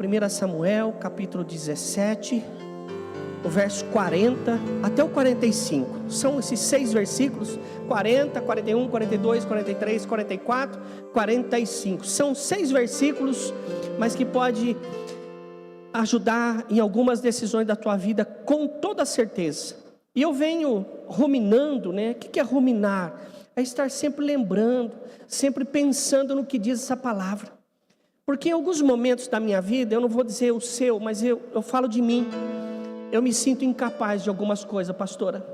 1 Samuel, capítulo 17, o verso 40 até o 45. São esses 6 versículos, 40, 41, 42, 43, 44, 45. São 6 versículos, mas que pode ajudar em algumas decisões da tua vida com toda certeza. E eu venho ruminando, né? O que é ruminar? É estar sempre lembrando, sempre pensando no que diz essa palavra. Porque em alguns momentos da minha vida, eu não vou dizer o seu, mas eu falo de mim. Eu me sinto incapaz de algumas coisas, pastora.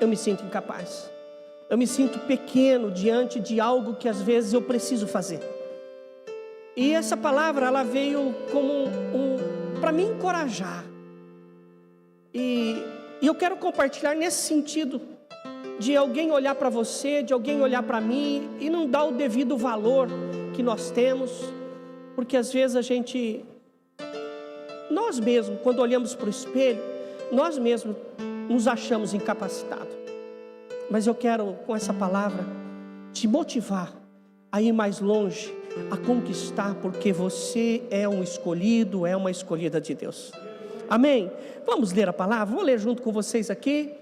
Eu me sinto incapaz. Eu me sinto pequeno diante de algo que às vezes eu preciso fazer. E essa palavra, ela veio como para me encorajar. E eu quero compartilhar nesse sentido, de alguém olhar para você, de alguém olhar para mim e não dar o devido valor que nós temos, porque às vezes nós mesmos, quando olhamos para o espelho, nós mesmos nos achamos incapacitados. Mas eu quero, com essa palavra, te motivar a ir mais longe, a conquistar, porque você é um escolhido, é uma escolhida de Deus. Amém? Vamos ler a palavra? Vou ler junto com vocês aqui.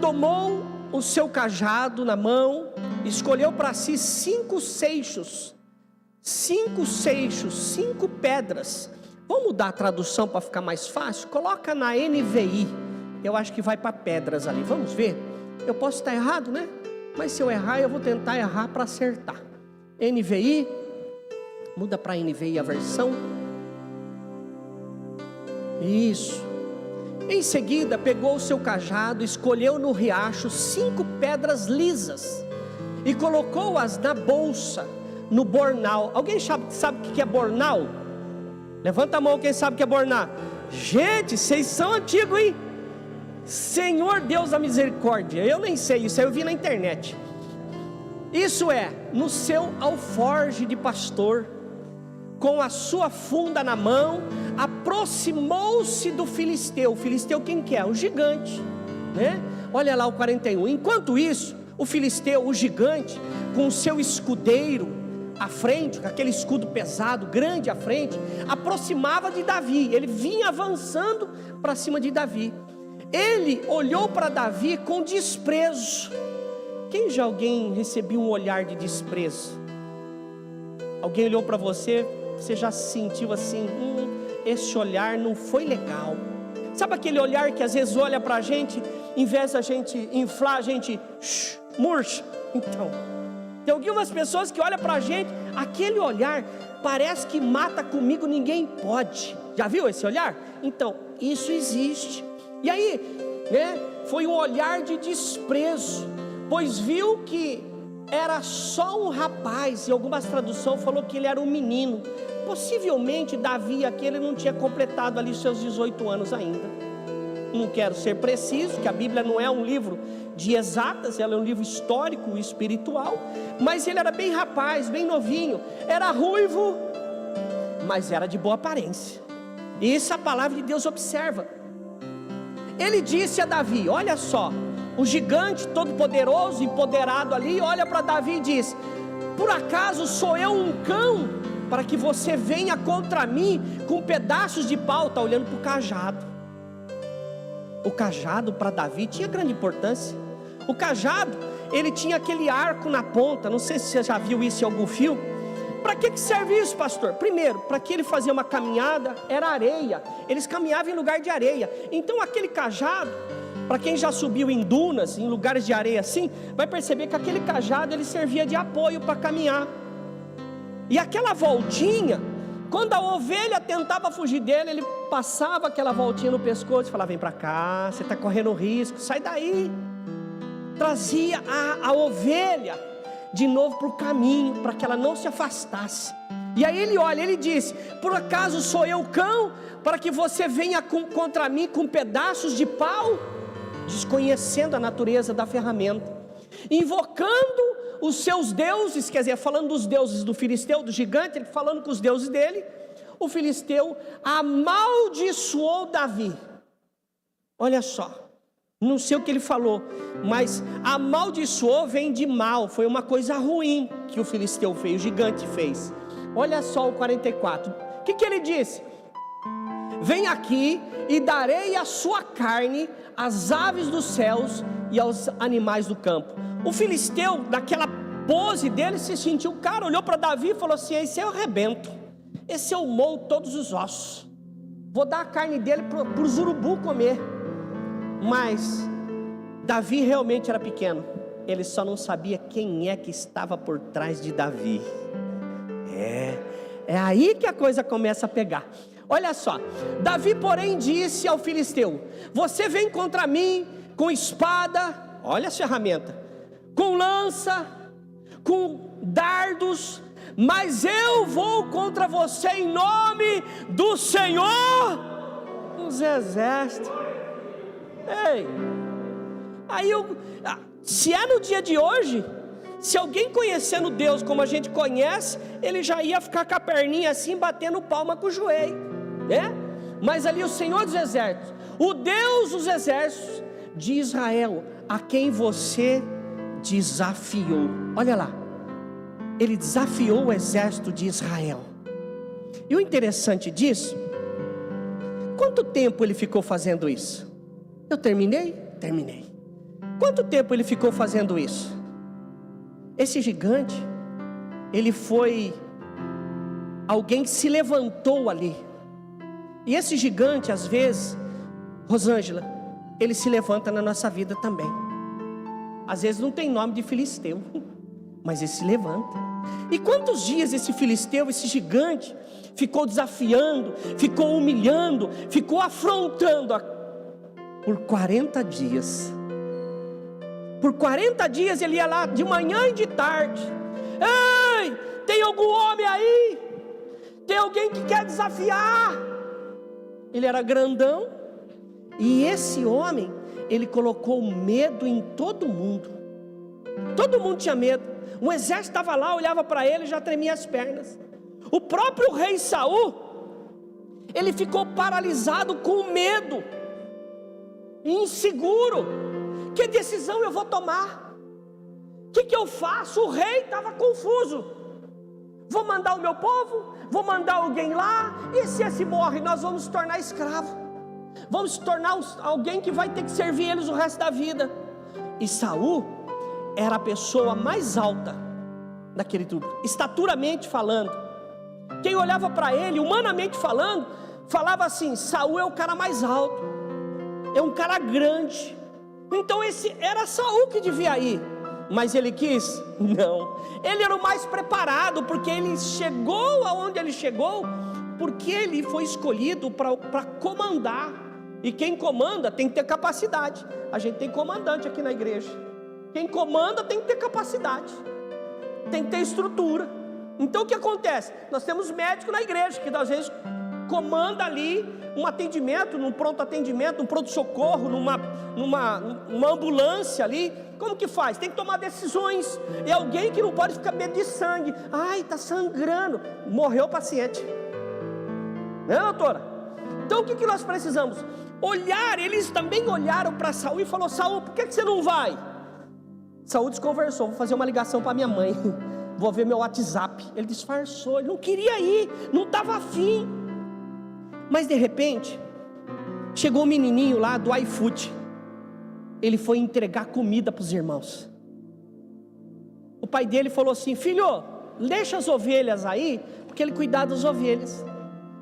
Tomou o seu cajado na mão, escolheu para si 5 seixos, 5 pedras. Vamos mudar a tradução para ficar mais fácil? Coloca na NVI, eu acho que vai para pedras ali, vamos ver? Eu posso estar errado, né? Mas se eu errar, eu vou tentar errar para acertar. NVI, muda para NVI a versão. Isso. Em seguida, pegou o seu cajado, escolheu no riacho 5 pedras lisas e colocou-as na bolsa, no bornal. Alguém sabe o que é bornal? Levanta a mão quem sabe o que é bornal. Gente, vocês são antigos, hein? Senhor Deus da misericórdia, eu nem sei, isso aí eu vi na internet. Isso é, no seu alforje de pastor, com a sua funda na mão, aproximou-se do filisteu. O filisteu quem que é? O gigante, né? Olha lá o 41. Enquanto isso, o filisteu, o gigante, com o seu escudeiro à frente, com aquele escudo pesado, grande à frente, aproximava de Davi. Ele vinha avançando para cima de Davi. Ele olhou para Davi com desprezo. Quem já alguém recebeu um olhar de desprezo? Alguém olhou para você, você já se sentiu assim, esse olhar não foi legal. Sabe aquele olhar que às vezes olha para a gente, em vez da gente inflar, a gente murcha? Então, tem algumas pessoas que olham para a gente, aquele olhar parece que mata comigo, ninguém pode. Já viu esse olhar? Então, isso existe. E aí, né, foi um olhar de desprezo, pois viu que era só um rapaz, e algumas traduções falou que ele era um menino. Possivelmente Davi aquele não tinha completado ali seus 18 anos ainda. Não quero ser preciso, que a Bíblia não é um livro de exatas, ela é um livro histórico e espiritual. Mas ele era bem rapaz, bem novinho, era ruivo, mas era de boa aparência. E isso a palavra de Deus observa. Ele disse a Davi, olha só, o gigante todo poderoso, empoderado ali, olha para Davi e diz: por acaso sou eu um cão para que você venha contra mim com pedaços de pau? Está olhando para o cajado. O cajado para Davi tinha grande importância. O cajado, ele tinha aquele arco na ponta. Não sei se você já viu isso em algum filme. Para que serve isso, pastor? Primeiro, para que ele fazia uma caminhada, era areia. Eles caminhavam em lugar de areia. Então aquele cajado, para quem já subiu em dunas, em lugares de areia assim, vai perceber que aquele cajado ele servia de apoio para caminhar. E aquela voltinha, quando a ovelha tentava fugir dele, ele passava aquela voltinha no pescoço e falava: vem para cá, você está correndo risco, sai daí. Trazia a ovelha de novo para o caminho, para que ela não se afastasse. E aí ele olha, ele diz: por acaso sou eu cão para que você venha contra mim com pedaços de pau? Desconhecendo a natureza da ferramenta, invocando os seus deuses, quer dizer, falando dos deuses do filisteu, do gigante, ele falando com os deuses dele. O filisteu amaldiçoou Davi. Olha só, não sei o que ele falou, mas amaldiçoou vem de mal, foi uma coisa ruim que o filisteu fez, o gigante fez. Olha só o 44. O que ele disse? Vem aqui e darei a sua carne às aves dos céus e aos animais do campo. O filisteu, naquela pose dele, se sentiu, cara, olhou para Davi e falou assim: esse eu arrebento, esse eu moo todos os ossos, vou dar a carne dele para os urubu comer. Mas Davi realmente era pequeno, ele só não sabia quem é que estava por trás de Davi. É aí que a coisa começa a pegar. Olha só, Davi porém disse ao filisteu: você vem contra mim com espada, olha a ferramenta, com lança, com dardos, mas eu vou contra você em nome do Senhor dos exércitos. Ei, aí se é no dia de hoje, se alguém conhecendo Deus como a gente conhece, ele já ia ficar com a perninha assim, batendo palma com o joelho, né? Mas ali o Senhor dos exércitos, o Deus dos exércitos de Israel, a quem você desafiou. Olha lá, ele desafiou o exército de Israel. E o interessante disso, quanto tempo ele ficou fazendo isso? Eu terminei? Terminei. Quanto tempo ele ficou fazendo isso? Esse gigante, ele foi alguém que se levantou ali. E esse gigante, às vezes, Rosângela, ele se levanta na nossa vida também. Às vezes não tem nome de filisteu, mas ele se levanta. E quantos dias esse filisteu, esse gigante, ficou desafiando, ficou humilhando, ficou afrontando? Por 40 dias. Por 40 dias ele ia lá de manhã e de tarde. Ei, tem algum homem aí? Tem alguém que quer desafiar? Ele era grandão. E esse homem, ele colocou medo em todo mundo. Todo mundo tinha medo. O exército estava lá, olhava para ele e já tremia as pernas. O próprio rei Saul, ele ficou paralisado com medo, inseguro. Que decisão eu vou tomar? O que eu faço? O rei estava confuso. Vou mandar o meu povo? Vou mandar alguém lá? E se esse morre, nós vamos se tornar escravo. Vamos se tornar alguém que vai ter que servir eles o resto da vida. E Saul era a pessoa mais alta daquele grupo, estaturamente falando. Quem olhava para ele, humanamente falando, falava assim: Saul é o cara mais alto, é um cara grande. Então esse era Saul que devia ir. Mas ele quis? Não. Ele era o mais preparado, porque ele chegou aonde ele chegou, porque ele foi escolhido para comandar. E quem comanda tem que ter capacidade. A gente tem comandante aqui na igreja. Quem comanda tem que ter capacidade, tem que ter estrutura. Então o que acontece? Nós temos médicos na igreja que às vezes comanda ali um atendimento, num pronto atendimento, num pronto-socorro, numa ambulância ali. Como que faz? Tem que tomar decisões. É alguém que não pode ficar medo de sangue. Ai, está sangrando, morreu o paciente, né, doutora? Então o que nós precisamos? Olhar. Eles também olharam para Saul e falou: Saul, por que você não vai? Saul desconversou: vou fazer uma ligação para minha mãe, vou ver meu WhatsApp. Ele disfarçou, ele não queria ir, não estava afim. Mas de repente chegou um menininho lá do iFood. Ele foi entregar comida para os irmãos. O pai dele falou assim: filho, deixa as ovelhas aí, porque ele cuidava das ovelhas.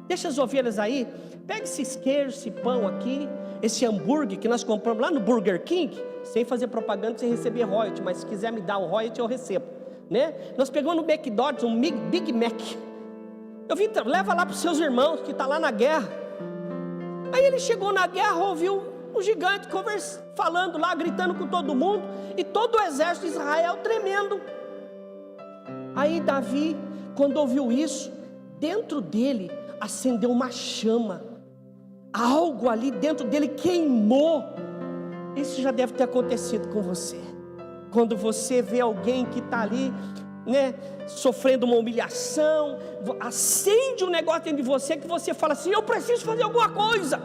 Deixa as ovelhas aí, pega esse queijo, esse pão aqui, esse hambúrguer que nós compramos lá no Burger King, sem fazer propaganda, sem receber royalty, mas se quiser me dar o royalty eu recebo, né? Nós pegamos no McDonald's um Big Mac. Eu vim, leva lá para os seus irmãos que estão lá na guerra. Aí ele chegou na guerra, ouviu um gigante falando lá, gritando com todo mundo, e todo o exército de Israel tremendo. Aí Davi, quando ouviu isso, dentro dele acendeu uma chama, algo ali dentro dele queimou. Isso já deve ter acontecido com você, quando você vê alguém que está ali, né, sofrendo uma humilhação, acende um negócio dentro de você, que você fala assim: eu preciso fazer alguma coisa.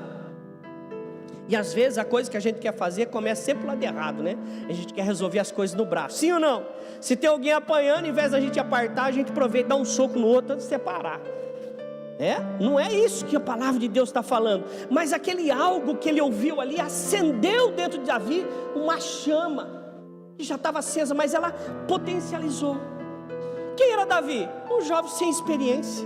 E às vezes a coisa que a gente quer fazer começa sempre pro lado errado, né? A gente quer resolver as coisas no braço, sim ou não? Se tem alguém apanhando, em vez da gente apartar, a gente aproveita e dá um soco no outro antes de separar. Não é isso que a palavra de Deus está falando. Mas aquele algo que ele ouviu ali acendeu dentro de Davi uma chama que já estava acesa, mas ela potencializou. Quem era Davi? Um jovem sem experiência,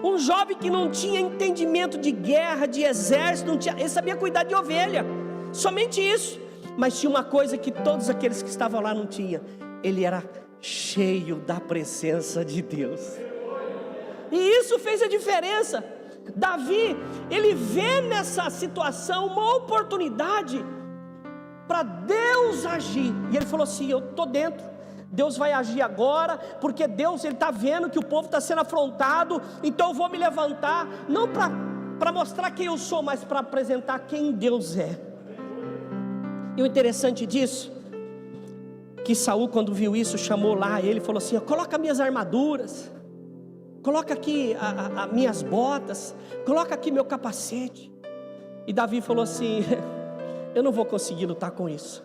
um jovem que não tinha entendimento de guerra, de exército, ele sabia cuidar de ovelha, somente isso. Mas tinha uma coisa que todos aqueles que estavam lá não tinham: ele era cheio da presença de Deus. E isso fez a diferença. Davi, ele vê nessa situação uma oportunidade para Deus agir. E ele falou assim: eu estou dentro, Deus vai agir agora, porque Deus está vendo que o povo está sendo afrontado, então eu vou me levantar, não para mostrar quem eu sou, mas para apresentar quem Deus é. E o interessante disso, que Saul, quando viu isso, chamou lá ele, falou assim: coloca minhas armaduras, coloca aqui as minhas botas, coloca aqui meu capacete. E Davi falou assim: eu não vou conseguir lutar com isso,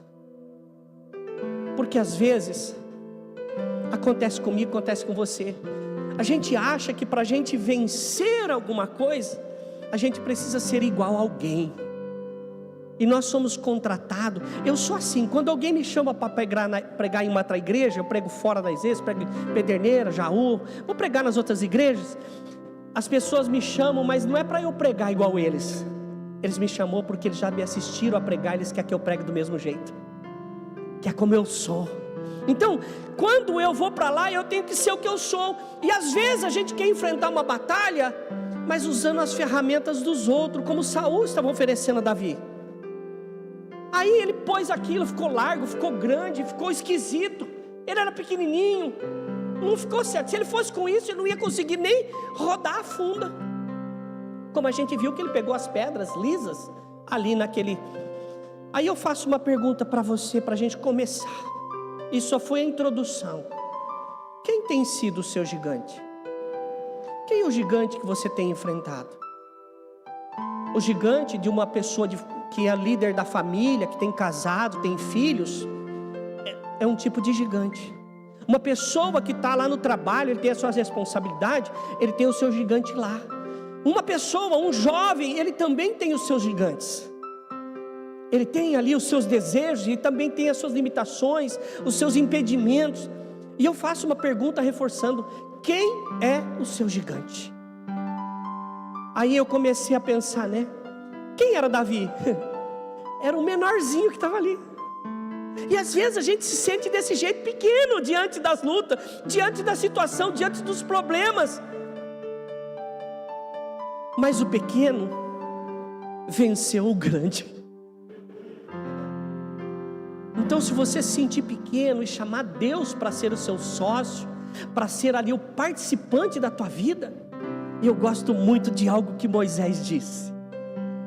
porque às vezes acontece comigo, acontece com você. A gente acha que para a gente vencer alguma coisa, a gente precisa ser igual a alguém. E nós somos contratados. Eu sou assim, quando alguém me chama para pregar em uma outra igreja, eu prego fora das igrejas, prego em Pederneira, Jaú, vou pregar nas outras igrejas. As pessoas me chamam, mas não é para eu pregar igual eles. Eles me chamou porque eles já me assistiram a pregar, eles querem que eu pregue do mesmo jeito, que é como eu sou. Então, quando eu vou para lá, eu tenho que ser o que eu sou. E às vezes a gente quer enfrentar uma batalha, mas usando as ferramentas dos outros, como Saul estava oferecendo a Davi. Aí ele pôs aquilo, ficou largo, ficou grande, ficou esquisito. Ele era pequenininho, não ficou certo. Se ele fosse com isso, ele não ia conseguir nem rodar a funda. Como a gente viu que ele pegou as pedras lisas ali naquele. Aí eu faço uma pergunta para você, para a gente começar. Isso só foi a introdução. Quem tem sido o seu gigante? Quem é o gigante que você tem enfrentado? O gigante de uma pessoa que é líder da família, que tem casado, tem filhos, é um tipo de gigante. Uma pessoa que está lá no trabalho, ele tem as suas responsabilidades, ele tem o seu gigante lá. Uma pessoa, um jovem, ele também tem os seus gigantes. Ele tem ali os seus desejos e também tem as suas limitações, os seus impedimentos. E eu faço uma pergunta reforçando: quem é o seu gigante? Aí eu comecei a pensar, né? Quem era Davi? Era um menorzinho que estava ali. E às vezes a gente se sente desse jeito, pequeno, diante das lutas, diante da situação, diante dos problemas. Mas o pequeno venceu o grande. Então, se você se sentir pequeno e chamar Deus para ser o seu sócio, para ser ali o participante da tua vida, eu gosto muito de algo que Moisés disse.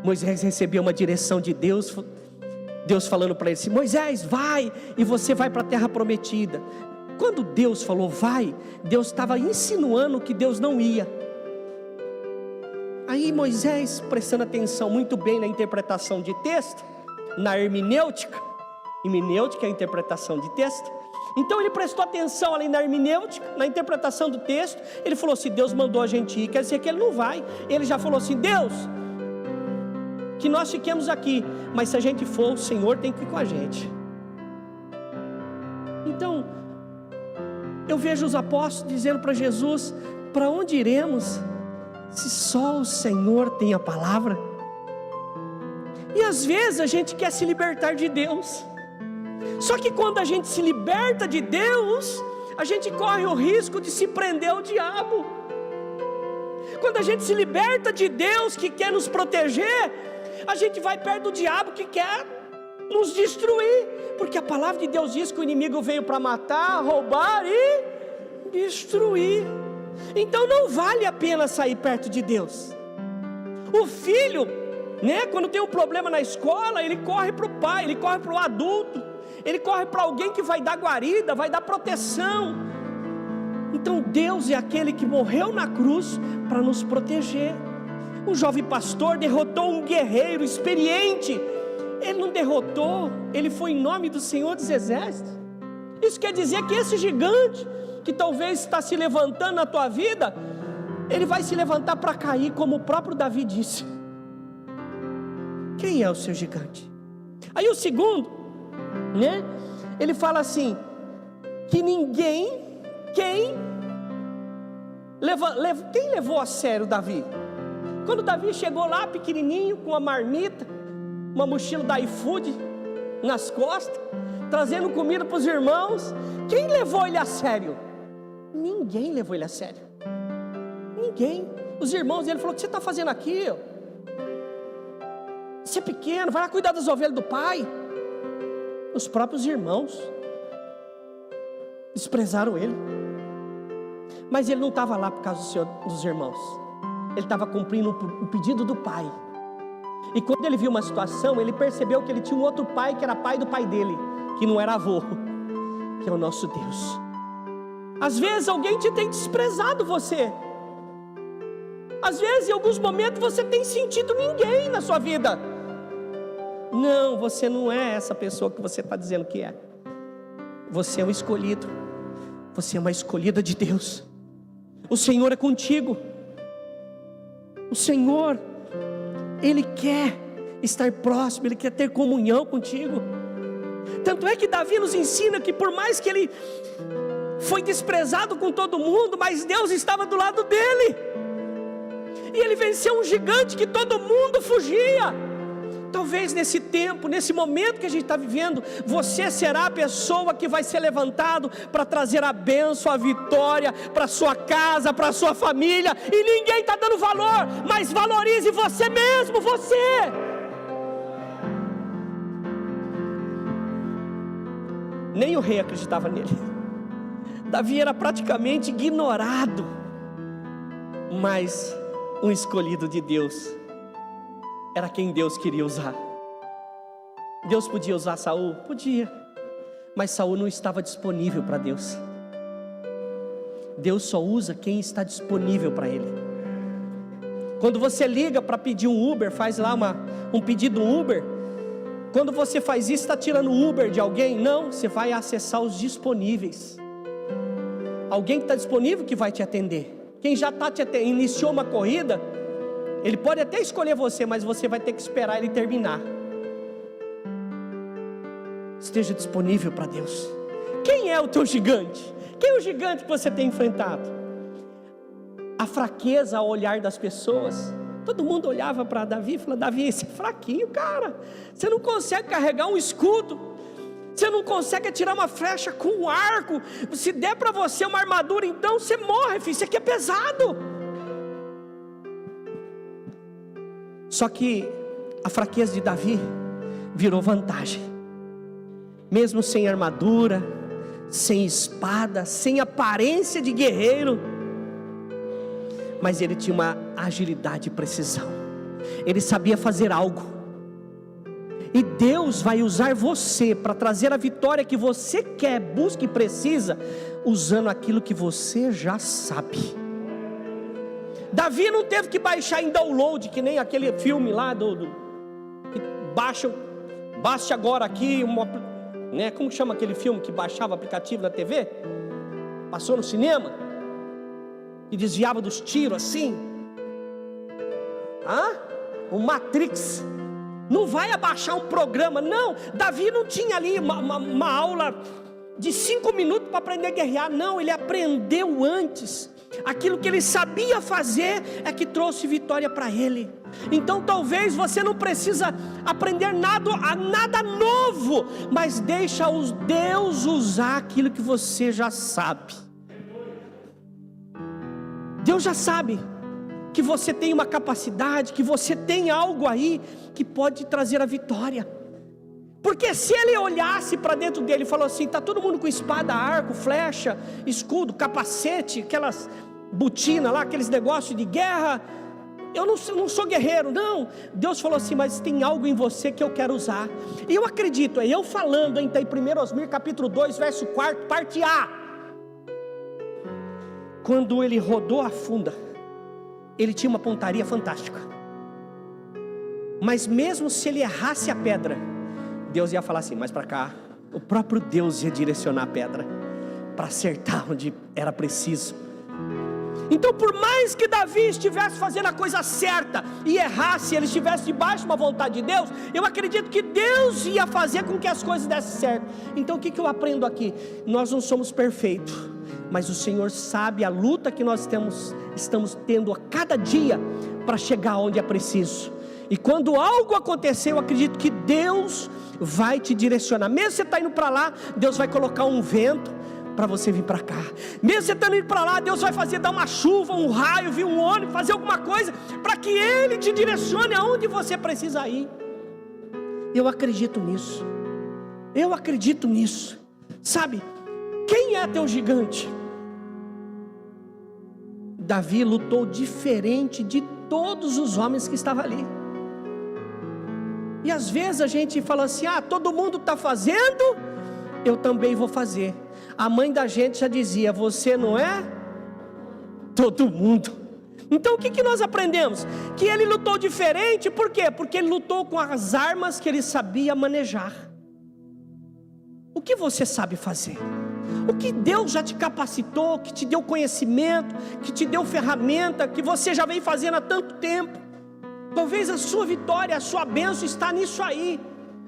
Moisés recebeu uma direção de Deus, Deus falando para ele assim: Moisés, vai, e você vai para a terra prometida. Quando Deus falou vai, Deus estava insinuando que Deus não ia. Aí Moisés, prestando atenção muito bem na interpretação de texto, na hermenêutica é a interpretação de texto. Então ele prestou atenção ali na hermenêutica, na interpretação do texto. Ele falou assim: Deus mandou a gente ir, quer dizer que ele não vai. Ele já falou assim: Deus, que nós fiquemos aqui, mas se a gente for, o Senhor tem que ir com a gente. Então eu vejo os apóstolos dizendo para Jesus: para onde iremos, se só o Senhor tem a palavra? E às vezes a gente quer se libertar de Deus. Só que quando a gente se liberta de Deus, a gente corre o risco de se prender ao diabo. Quando a gente se liberta de Deus, que quer nos proteger, a gente vai perto do diabo, que quer nos destruir. Porque a palavra de Deus diz que o inimigo veio para matar, roubar e destruir. Então não vale a pena sair perto de Deus. O filho, quando tem um problema na escola, ele corre para o pai, ele corre para o adulto, ele corre para alguém que vai dar guarida, vai dar proteção. Então Deus é aquele que morreu na cruz para nos proteger. Um jovem pastor derrotou um guerreiro experiente. Ele não derrotou, ele foi em nome do Senhor dos Exércitos. Isso quer dizer que esse gigante, que talvez está se levantando na tua vida, ele vai se levantar para cair, como o próprio Davi disse. Quem é o seu gigante? Aí o segundo, né? Ele fala assim, que quem levou a sério Davi? Quando Davi chegou lá pequenininho, com uma marmita, uma mochila da iFood nas costas, trazendo comida para os irmãos, quem levou ele a sério? Ninguém levou ele a sério. Ninguém. Os irmãos dele falaram: o que você está fazendo aqui? Você é pequeno, vai lá cuidar das ovelhas do pai. Os próprios irmãos desprezaram ele. Mas ele não estava lá por causa dos irmãos. Ele estava cumprindo o pedido do pai. E quando ele viu uma situação, ele percebeu que ele tinha um outro pai, que era pai do pai dele, que não era avô, que é o nosso Deus. Às vezes alguém tem desprezado você. Às vezes, em alguns momentos, você tem sentido ninguém na sua vida. Não, você não é essa pessoa que você está dizendo que é. Você é um escolhido. Você é uma escolhida de Deus. O Senhor é contigo. O Senhor, Ele quer estar próximo, Ele quer ter comunhão contigo. Tanto é que Davi nos ensina que por mais que ele foi desprezado com todo mundo, mas Deus estava do lado dele. E ele venceu um gigante que todo mundo fugia. Talvez nesse tempo, nesse momento que a gente está vivendo, você será a pessoa que vai ser levantado para trazer a bênção, a vitória para a sua casa, para a sua família. E ninguém está dando valor, mas valorize você mesmo, você. Nem o rei acreditava nele. Davi era praticamente ignorado, mas um escolhido de Deus. Era quem Deus queria usar. Deus podia usar Saul? Podia. Mas Saul não estava disponível para Deus. Deus só usa quem está disponível para Ele. Quando você liga para pedir um Uber, faz lá um pedido Uber. Quando você faz isso, está tirando o Uber de alguém? Não, você vai acessar os disponíveis. Alguém que está disponível que vai te atender. Quem já iniciou uma corrida, ele pode até escolher você, mas você vai ter que esperar ele terminar. Esteja disponível para Deus. Quem é o teu gigante? Quem é o gigante que você tem enfrentado? A fraqueza ao olhar das pessoas. Todo mundo olhava para Davi e falava: Davi, esse é fraquinho, cara. Você não consegue carregar um escudo. Você não consegue atirar uma flecha com um arco. Se der para você uma armadura, então você morre, filho. Isso aqui é pesado. Só que a fraqueza de Davi virou vantagem. Mesmo sem armadura, sem espada, sem aparência de guerreiro, mas ele tinha uma agilidade e precisão. Ele sabia fazer algo. E Deus vai usar você para trazer a vitória que você quer, busca e precisa, usando aquilo que você já sabe. Davi não teve que baixar em download, que nem aquele filme lá que baixa agora aqui, né? Como chama aquele filme que baixava aplicativo na TV? Passou no cinema? E desviava dos tiros assim? O Matrix. Não vai abaixar um programa, não. Davi não tinha ali uma aula de 5 minutos para aprender a guerrear. Não, ele aprendeu antes. Aquilo que ele sabia fazer é que trouxe vitória para ele. Então talvez você não precisa aprender nada novo, mas deixa Deus usar aquilo que você já sabe. Deus já sabe que você tem uma capacidade, que você tem algo aí que pode trazer a vitória. Porque se ele olhasse para dentro dele e falou assim: está todo mundo com espada, arco, flecha, escudo, capacete, aquelas botinas lá, aqueles negócios de guerra, eu não sou guerreiro. Não, Deus falou assim: mas tem algo em você que eu quero usar. E eu acredito, é eu falando, está em 1 Osmir capítulo 2, verso 4, parte A. Quando ele rodou a funda, ele tinha uma pontaria fantástica. Mas mesmo se ele errasse a pedra, Deus ia falar assim, mais para cá. O próprio Deus ia direcionar a pedra para acertar onde era preciso. Então, por mais que Davi estivesse fazendo a coisa certa e errasse, ele estivesse debaixo de uma vontade de Deus, eu acredito que Deus ia fazer com que as coisas dessem certo. Então o que eu aprendo aqui? Nós não somos perfeitos, mas o Senhor sabe a luta que nós estamos tendo a cada dia para chegar onde é preciso. E quando algo acontecer, eu acredito que Deus vai te direcionar. Mesmo você está indo para lá, Deus vai colocar um vento para você vir para cá. Mesmo você está indo para lá, Deus vai fazer dar uma chuva, um raio, vir um ônibus, fazer alguma coisa para que Ele te direcione aonde você precisa ir. Eu acredito nisso. Eu acredito nisso. Sabe, quem é teu gigante? Davi lutou diferente de todos os homens que estavam ali. E às vezes a gente fala assim, todo mundo está fazendo, eu também vou fazer. A mãe da gente já dizia, você não é todo mundo. Então o que nós aprendemos? Que ele lutou diferente, por quê? Porque ele lutou com as armas que ele sabia manejar. O que você sabe fazer? O que Deus já te capacitou, que te deu conhecimento, que te deu ferramenta, que você já vem fazendo há tanto tempo. Talvez a sua vitória, a sua bênção está nisso aí.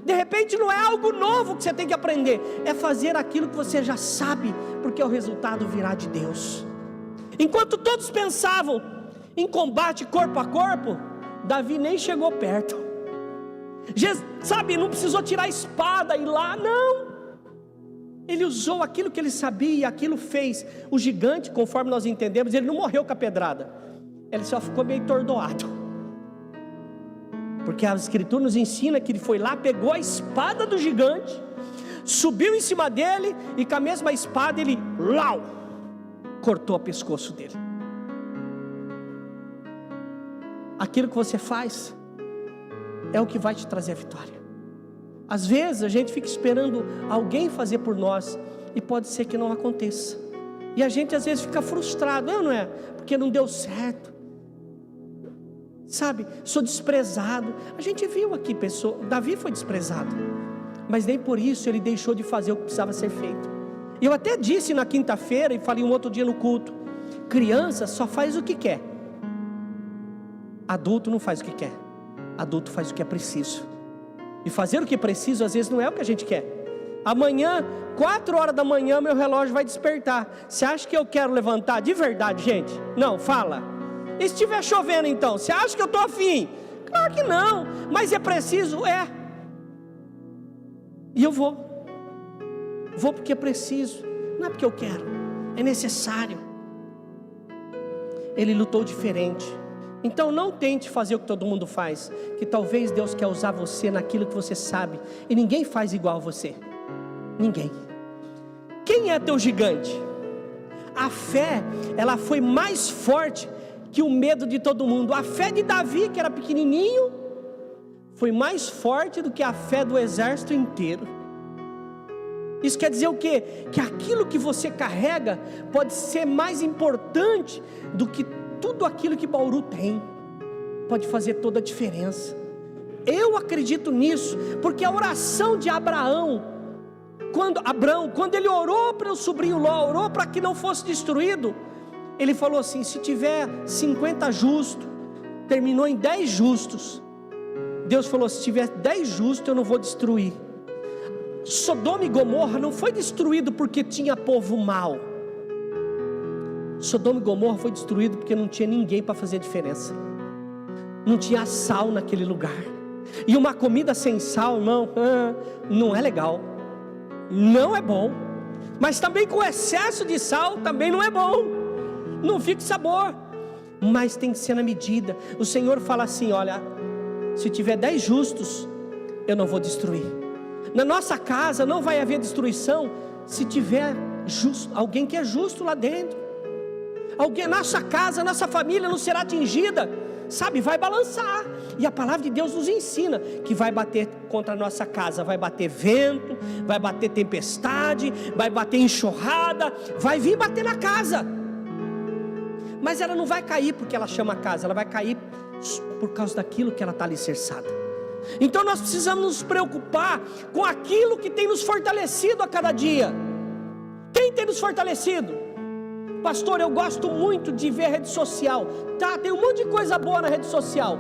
De repente não é algo novo que você tem que aprender, é fazer aquilo que você já sabe, porque o resultado virá de Deus. Enquanto todos pensavam em combate corpo a corpo, Davi nem chegou perto. Sabe, não precisou tirar a espada e ir lá, não. Ele usou aquilo que ele sabia e aquilo fez. O gigante, conforme nós entendemos, ele não morreu com a pedrada, ele só ficou meio tordoado. Porque a Escritura nos ensina que ele foi lá, pegou a espada do gigante, subiu em cima dele e com a mesma espada ele cortou o pescoço dele. Aquilo que você faz é o que vai te trazer a vitória. Às vezes a gente fica esperando alguém fazer por nós e pode ser que não aconteça. E a gente às vezes fica frustrado, não é? Porque não deu certo. Sabe, sou desprezado. A gente viu aqui Davi foi desprezado, mas nem por isso ele deixou de fazer o que precisava ser feito. Eu até disse na quinta-feira e falei um outro dia no culto, criança só faz o que quer, adulto não faz o que quer, adulto faz o que é preciso. E fazer o que é preciso às vezes não é o que a gente quer. Amanhã, 4 horas da manhã, meu relógio vai despertar. Você acha que eu quero levantar de verdade, gente? Não, fala. E se estiver chovendo então, você acha que eu estou afim? Claro que não, mas é preciso, e eu vou porque é preciso, não é porque eu quero, é necessário. Ele lutou diferente. Então não tente fazer o que todo mundo faz, que talvez Deus quer usar você naquilo que você sabe, e ninguém faz igual a você, ninguém. Quem é teu gigante? A fé, ela foi mais forte que o medo de todo mundo. A fé de Davi, que era pequenininho, foi mais forte do que a fé do exército inteiro. Isso quer dizer o quê? Que aquilo que você carrega pode ser mais importante do que tudo aquilo que Bauru tem. Pode fazer toda a diferença. Eu acredito nisso, porque a oração de Abraão, quando ele orou para o sobrinho Ló, orou para que não fosse destruído, ele falou assim, se tiver 50 justos, terminou em 10 justos. Deus falou, se tiver 10 justos eu não vou destruir. Sodoma e Gomorra não foi destruído porque tinha povo mau. Sodoma e Gomorra foi destruído porque não tinha ninguém para fazer diferença. Não tinha sal naquele lugar. E uma comida sem sal, irmão, não é legal, não é bom. Mas também com excesso de sal também não é bom, não fica sabor. Mas tem que ser na medida. O Senhor fala assim, olha, se tiver 10 justos, eu não vou destruir. Na nossa casa não vai haver destruição se tiver justo, alguém que é justo lá dentro. Alguém, nossa casa, nossa família não será atingida, sabe, vai balançar. E a palavra de Deus nos ensina que vai bater contra a nossa casa, vai bater vento, vai bater tempestade, vai bater enxurrada, vai vir bater na casa. Mas ela não vai cair porque ela chama casa, ela vai cair por causa daquilo que ela está alicerçada. Então nós precisamos nos preocupar com aquilo que tem nos fortalecido a cada dia. Quem tem nos fortalecido? Pastor, eu gosto muito de ver rede social. Tá, tem um monte de coisa boa na rede social.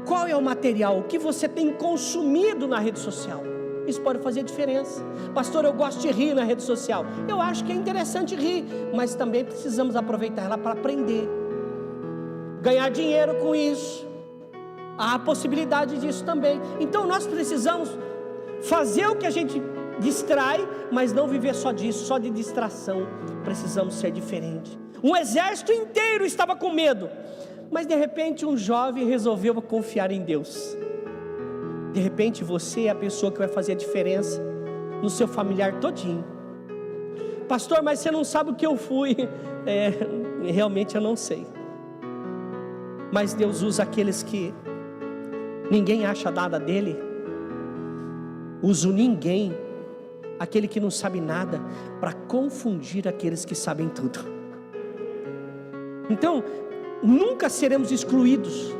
Qual é o material? O que você tem consumido na rede social? Isso pode fazer diferença. Pastor, eu gosto de rir na rede social. Eu acho que é interessante rir, mas também precisamos aproveitar ela para aprender, ganhar dinheiro com isso. Há a possibilidade disso também. Então nós precisamos fazer o que a gente distrai, mas não viver só disso, só de distração. Precisamos ser diferentes. Um exército inteiro estava com medo, mas de repente um jovem resolveu confiar em Deus. De repente você é a pessoa que vai fazer a diferença no seu familiar todinho. Pastor, mas você não sabe o que eu fui. Realmente eu não sei. Mas Deus usa aqueles que ninguém acha nada dele. Usa o ninguém, aquele que não sabe nada, para confundir aqueles que sabem tudo. Então, nunca seremos excluídos.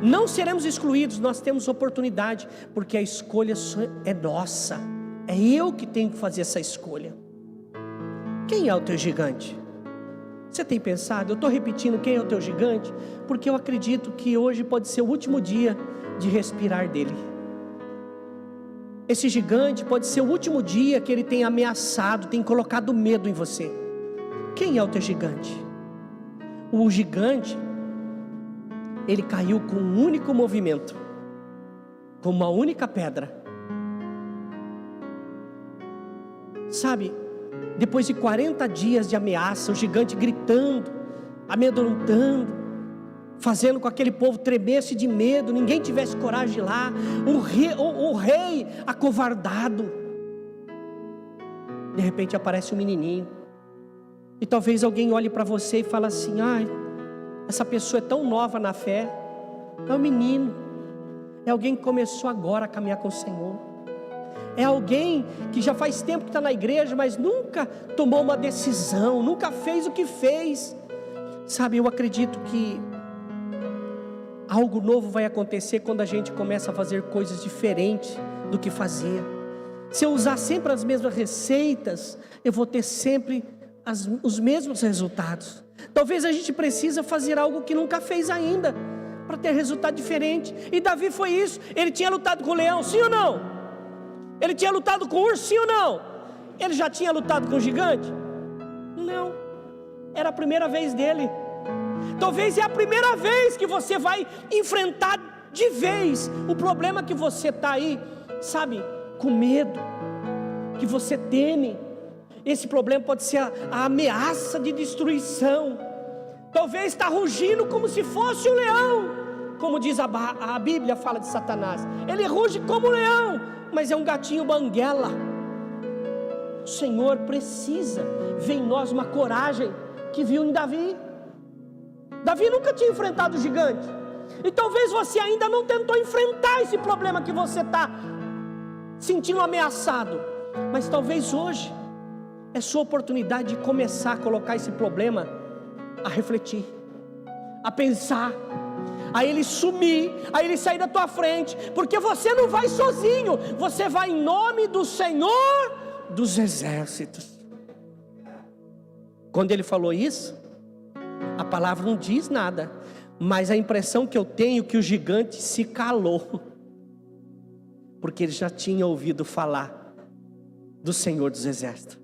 Não seremos excluídos, nós temos oportunidade, porque a escolha é nossa. É eu que tenho que fazer essa escolha. Quem é o teu gigante? Você tem pensado? Eu estou repetindo quem é o teu gigante, porque eu acredito que hoje pode ser o último dia de respirar dele. Esse gigante pode ser o último dia que ele tem ameaçado, tem colocado medo em você. Quem é o teu gigante? O gigante, ele caiu com um único movimento, com uma única pedra. Sabe, depois de 40 dias de ameaça, o gigante gritando, amedrontando, fazendo com que aquele povo tremesse de medo, ninguém tivesse coragem de ir lá, o rei acovardado. De repente aparece um menininho, e talvez alguém olhe para você e fale assim: ai, essa pessoa é tão nova na fé. É um menino, é alguém que começou agora a caminhar com o Senhor, é alguém que já faz tempo que está na igreja, mas nunca tomou uma decisão, nunca fez o que fez. Sabe, eu acredito que algo novo vai acontecer quando a gente começa a fazer coisas diferentes do que fazia. Se eu usar sempre as mesmas receitas, eu vou ter sempre os mesmos resultados. Talvez a gente precisa fazer algo que nunca fez ainda, para ter resultado diferente. E Davi foi isso. Ele tinha lutado com o leão, sim ou não? Ele tinha lutado com o urso, sim ou não? Ele já tinha lutado com o gigante? Não, era a primeira vez dele. Talvez é a primeira vez que você vai enfrentar de vez o problema que você está aí, sabe, com medo, que você teme. Esse problema pode ser a ameaça de destruição. Talvez está rugindo como se fosse um leão, como diz a Bíblia, fala de Satanás. Ele ruge como um leão, mas é um gatinho banguela. O Senhor precisa ver em nós uma coragem que viu em Davi. Davi nunca tinha enfrentado o gigante, e talvez você ainda não tentou enfrentar esse problema que você está sentindo ameaçado. Mas talvez hoje é sua oportunidade de começar a colocar esse problema a refletir, a pensar, a ele sumir, a ele sair da tua frente, porque você não vai sozinho, você vai em nome do Senhor dos exércitos. Quando ele falou isso, a palavra não diz nada, mas a impressão que eu tenho é que o gigante se calou, porque ele já tinha ouvido falar do Senhor dos exércitos,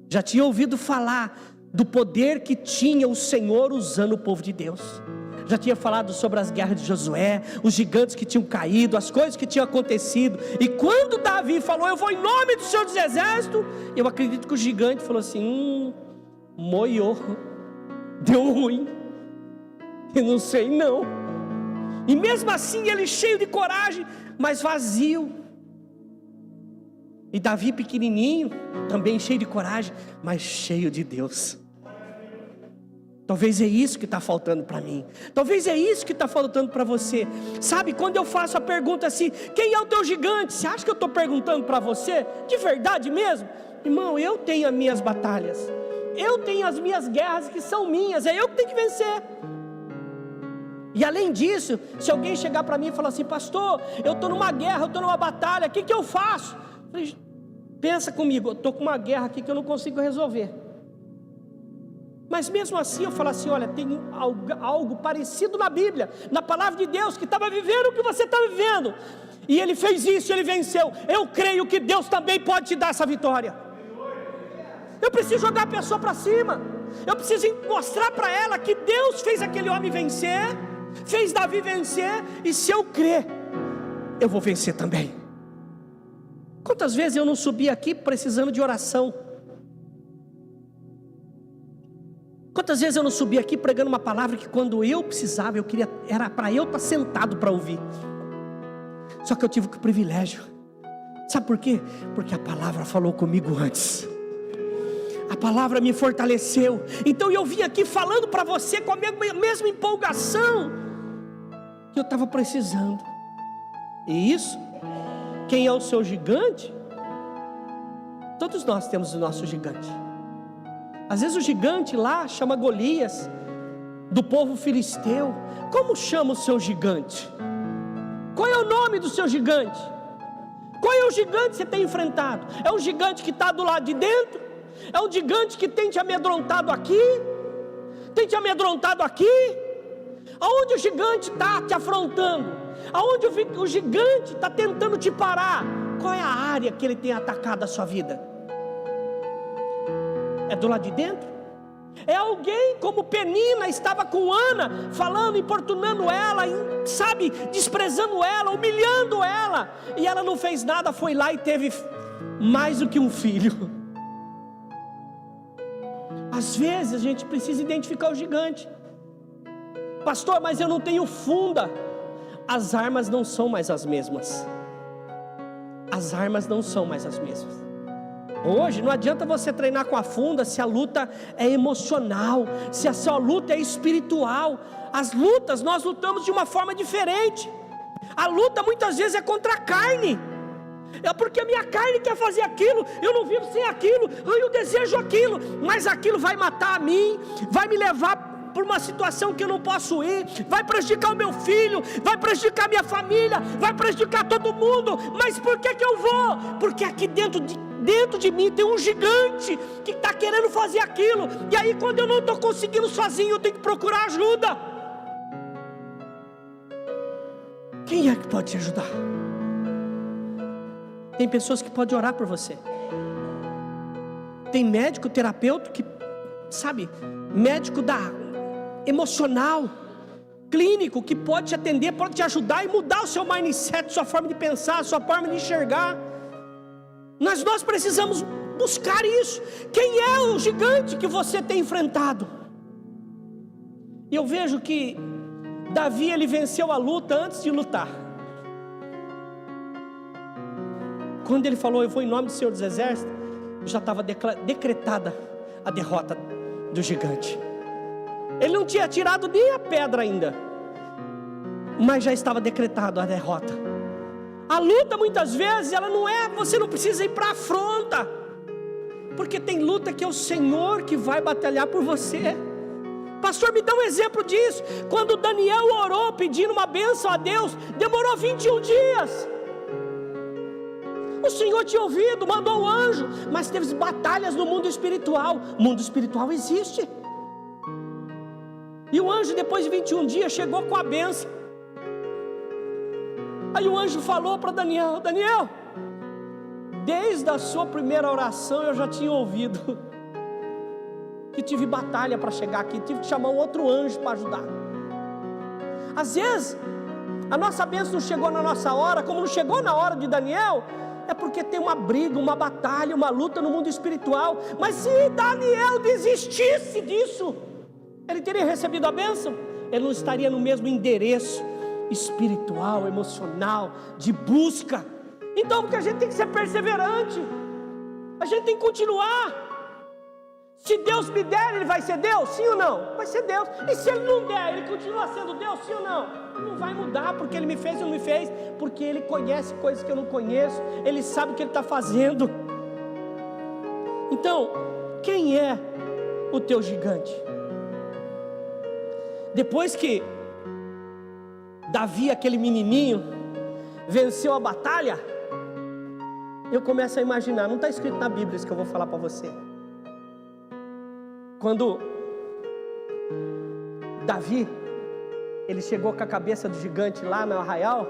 já tinha ouvido falar do poder que tinha o Senhor usando o povo de Deus. Já tinha falado sobre as guerras de Josué, os gigantes que tinham caído, as coisas que tinham acontecido. E quando Davi falou: eu vou em nome do Senhor dos exércitos, eu acredito que o gigante falou assim: moiou, deu ruim, eu não sei não. E mesmo assim ele cheio de coragem, mas vazio. E Davi pequenininho, também cheio de coragem, mas cheio de Deus. Talvez é isso que está faltando para mim, talvez é isso que está faltando para você. Sabe, quando eu faço a pergunta assim: quem é o teu gigante? Você acha que eu estou perguntando para você? De verdade mesmo? Irmão, eu tenho as minhas batalhas, eu tenho as minhas guerras que são minhas, é eu que tenho que vencer. E além disso, se alguém chegar para mim e falar assim: pastor, eu estou numa guerra, eu estou numa batalha, o que eu faço? Eu falei: pensa comigo, eu estou com uma guerra aqui que eu não consigo resolver. Mas mesmo assim eu falo assim: olha, tem algo parecido na Bíblia, na palavra de Deus, que estava vivendo o que você está vivendo, e ele fez isso, ele venceu. Eu creio que Deus também pode te dar essa vitória. Eu preciso jogar a pessoa para cima, eu preciso mostrar para ela que Deus fez aquele homem vencer, fez Davi vencer, e se eu crer, eu vou vencer também. Quantas vezes eu não subi aqui precisando de oração? Quantas vezes eu não subi aqui pregando uma palavra que quando eu precisava, eu queria, era para eu estar sentado para ouvir. Só que eu tive o privilégio. Sabe por quê? Porque a palavra falou comigo antes. A palavra me fortaleceu. Então eu vim aqui falando para você com a mesma empolgação que eu estava precisando. E isso, quem é o seu gigante? Todos nós temos o nosso gigante. Às vezes o gigante lá chama Golias, do povo filisteu. Como chama o seu gigante? Qual é o nome do seu gigante? Qual é o gigante que você tem enfrentado? É um gigante que está do lado de dentro? É um gigante que tem te amedrontado aqui? Tem te amedrontado aqui? Aonde o gigante está te afrontando? Aonde o gigante está tentando te parar? Qual é a área que ele tem atacado a sua vida? É do lado de dentro? É alguém como Penina estava com Ana, falando, importunando ela, sabe, desprezando ela, humilhando ela, e ela não fez nada, foi lá e teve mais do que um filho. Às vezes a gente precisa identificar o gigante. Pastor, mas eu não tenho funda. As armas não são mais as mesmas. As armas não são mais as mesmas. Hoje não adianta você treinar com a funda se a luta é emocional, se a sua luta é espiritual. As lutas nós lutamos de uma forma diferente. A luta muitas vezes é contra a carne. É porque a minha carne quer fazer aquilo, eu não vivo sem aquilo, eu desejo aquilo, mas aquilo vai matar a mim, vai me levar por uma situação que eu não posso ir, vai prejudicar o meu filho, vai prejudicar a minha família, vai prejudicar todo mundo. Mas por que eu vou? Porque aqui dentro de mim tem um gigante que está querendo fazer aquilo, e aí quando eu não estou conseguindo sozinho, eu tenho que procurar ajuda. Quem é que pode te ajudar? Tem pessoas que podem orar por você. Tem médico, terapeuta que, sabe, médico emocional, clínico, que pode te atender, pode te ajudar e mudar o seu mindset, sua forma de pensar, sua forma de enxergar. Mas nós precisamos buscar isso. Quem é o gigante que você tem enfrentado? E eu vejo que Davi, ele venceu a luta antes de lutar. Quando ele falou, eu vou em nome do Senhor dos Exércitos, já estava decretada a derrota do gigante. Ele não tinha tirado nem a pedra ainda, mas já estava decretada a derrota. A luta muitas vezes, ela não é, você não precisa ir para a afronta, porque tem luta que é o Senhor que vai batalhar por você. Pastor, me dá um exemplo disso. Quando Daniel orou pedindo uma bênção a Deus, demorou 21 dias. O Senhor tinha ouvido, mandou um anjo, mas teve batalhas no mundo espiritual. O mundo espiritual existe. E o anjo, depois de 21 dias, chegou com a bênção. Aí o anjo falou para Daniel: Daniel, desde a sua primeira oração eu já tinha ouvido que tive batalha para chegar aqui, tive que chamar um outro anjo para ajudar. Às vezes a nossa bênção não chegou na nossa hora, como não chegou na hora de Daniel, é porque tem uma briga, uma batalha, uma luta no mundo espiritual. Mas se Daniel desistisse disso, ele teria recebido a bênção? Ele não estaria no mesmo endereço espiritual, emocional, de busca. Então, porque a gente tem que ser perseverante, a gente tem que continuar. Se Deus me der, Ele vai ser Deus? Sim ou não? Vai ser Deus. E se Ele não der, Ele continua sendo Deus? Sim ou não? Ele não vai mudar porque Ele me fez ou não me fez, porque Ele conhece coisas que eu não conheço, Ele sabe o que Ele está fazendo. Então, quem é o teu gigante? Depois que Davi, aquele menininho, venceu a batalha, eu começo a imaginar, não está escrito na Bíblia isso que eu vou falar para você. Quando Davi, ele chegou com a cabeça do gigante lá no arraial,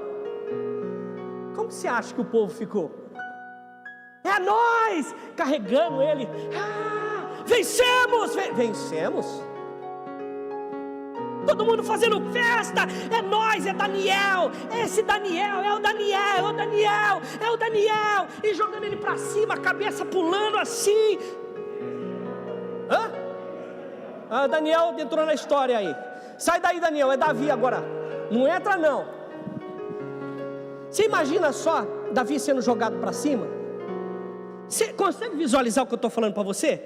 como você acha que o povo ficou? É nós! Carregando ele. Vencemos! Vencemos? Todo mundo fazendo festa. É nós, é Daniel. Esse Daniel, é o Daniel, é o Daniel, é o Daniel. E jogando ele para cima, a cabeça pulando assim. Daniel entrou na história aí. Sai daí, Daniel, é Davi agora. Não entra não. Você imagina só Davi sendo jogado para cima? Você consegue visualizar o que eu estou falando para você?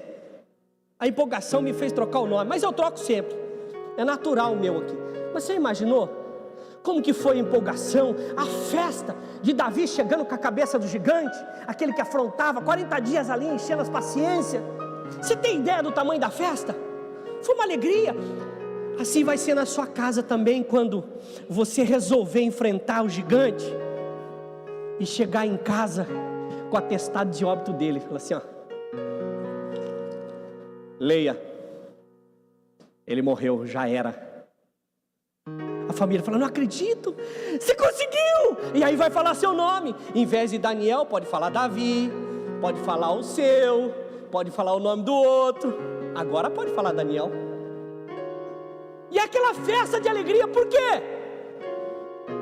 A empolgação me fez trocar o nome, mas eu troco sempre. É natural o meu aqui. Mas você imaginou como que foi a empolgação, a festa de Davi chegando com a cabeça do gigante, aquele que afrontava 40 dias ali enchendo as paciências? Você tem ideia do tamanho da festa? Foi uma alegria. Assim vai ser na sua casa também, quando você resolver enfrentar o gigante e chegar em casa com o atestado de óbito dele. Fala assim, ó: leia, ele morreu, já era. A família fala: não acredito, você conseguiu. E aí vai falar seu nome. Em vez de Daniel, pode falar Davi, pode falar o seu, pode falar o nome do outro. Agora pode falar Daniel. E aquela festa de alegria, por quê?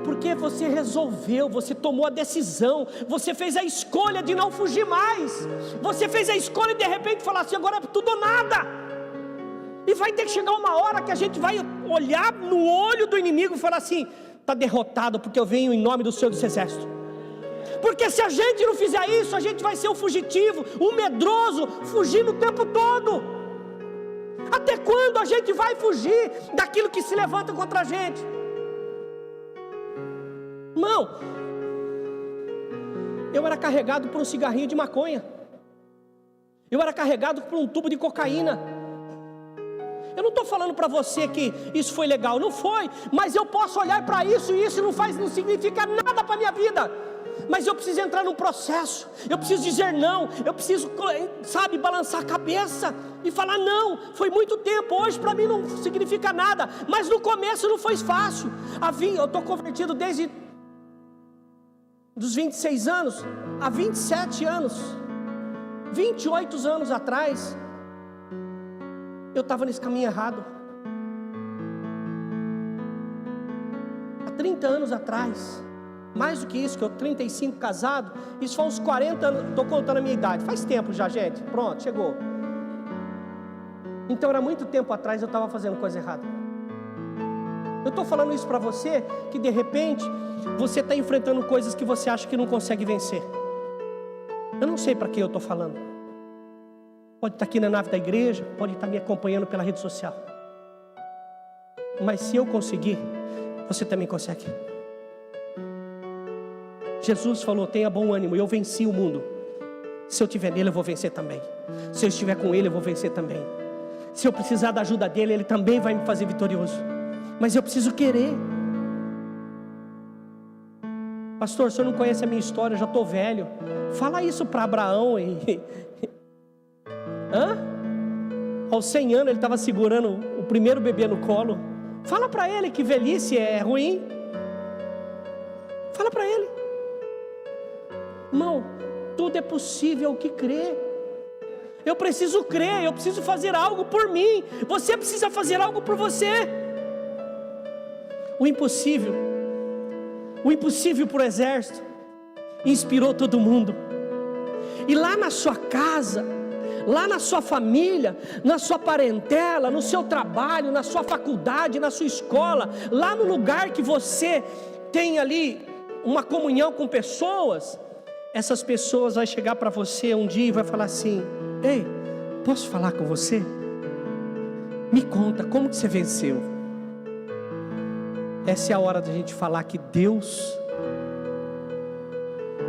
Porque você resolveu, você tomou a decisão, você fez a escolha de não fugir mais. Você fez a escolha de repente falar assim: agora é tudo ou nada. E vai ter que chegar uma hora que a gente vai olhar no olho do inimigo e falar assim: está derrotado, porque eu venho em nome do Senhor dos Exércitos. Porque se a gente não fizer isso, a gente vai ser um fugitivo, um medroso, fugindo o tempo todo. Até quando a gente vai fugir daquilo que se levanta contra a gente? Irmão, eu era carregado por um cigarrinho de maconha, eu era carregado por um tubo de cocaína. Eu não estou falando para você que isso foi legal, não foi, mas eu posso olhar para isso e isso não significa nada para a minha vida. Mas eu preciso entrar num processo, eu preciso dizer não, eu preciso, balançar a cabeça e falar não. Foi muito tempo, hoje para mim não significa nada, mas no começo não foi fácil. Eu estou convertido desde dos 26 anos, há 27 anos, 28 anos atrás, eu estava nesse caminho errado. Há 30 anos atrás, mais do que isso, que eu 35 casado, isso foi uns 40 anos, estou contando a minha idade, faz tempo já, gente, pronto, chegou. Então era muito tempo atrás, eu estava fazendo coisa errada. Eu estou falando isso para você, que de repente, você está enfrentando coisas que você acha que não consegue vencer. Eu não sei para quem eu estou falando. Pode estar aqui na nave da igreja, pode estar me acompanhando pela rede social. Mas se eu conseguir, você também consegue. Jesus falou: tenha bom ânimo, eu venci o mundo. Se eu estiver nele, eu vou vencer também. Se eu estiver com ele, eu vou vencer também. Se eu precisar da ajuda dele, ele também vai me fazer vitorioso. Mas eu preciso querer. Pastor, o senhor não conhece a minha história, eu já estou velho. Fala isso para Abraão. Aos 100 anos ele estava segurando o primeiro bebê no colo. Fala para ele que velhice é ruim. Fala para ele. Irmão, tudo é possível ao que crê. Eu preciso crer, eu preciso fazer algo por mim. Você precisa fazer algo por você. O impossível para o exército inspirou todo mundo. E lá na sua casa, lá na sua família, na sua parentela, no seu trabalho, na sua faculdade, na sua escola, lá no lugar que você tem ali uma comunhão com pessoas, essas pessoas vão chegar para você um dia e vai falar assim: ei, posso falar com você? Me conta, como que você venceu? Essa é a hora da gente falar que Deus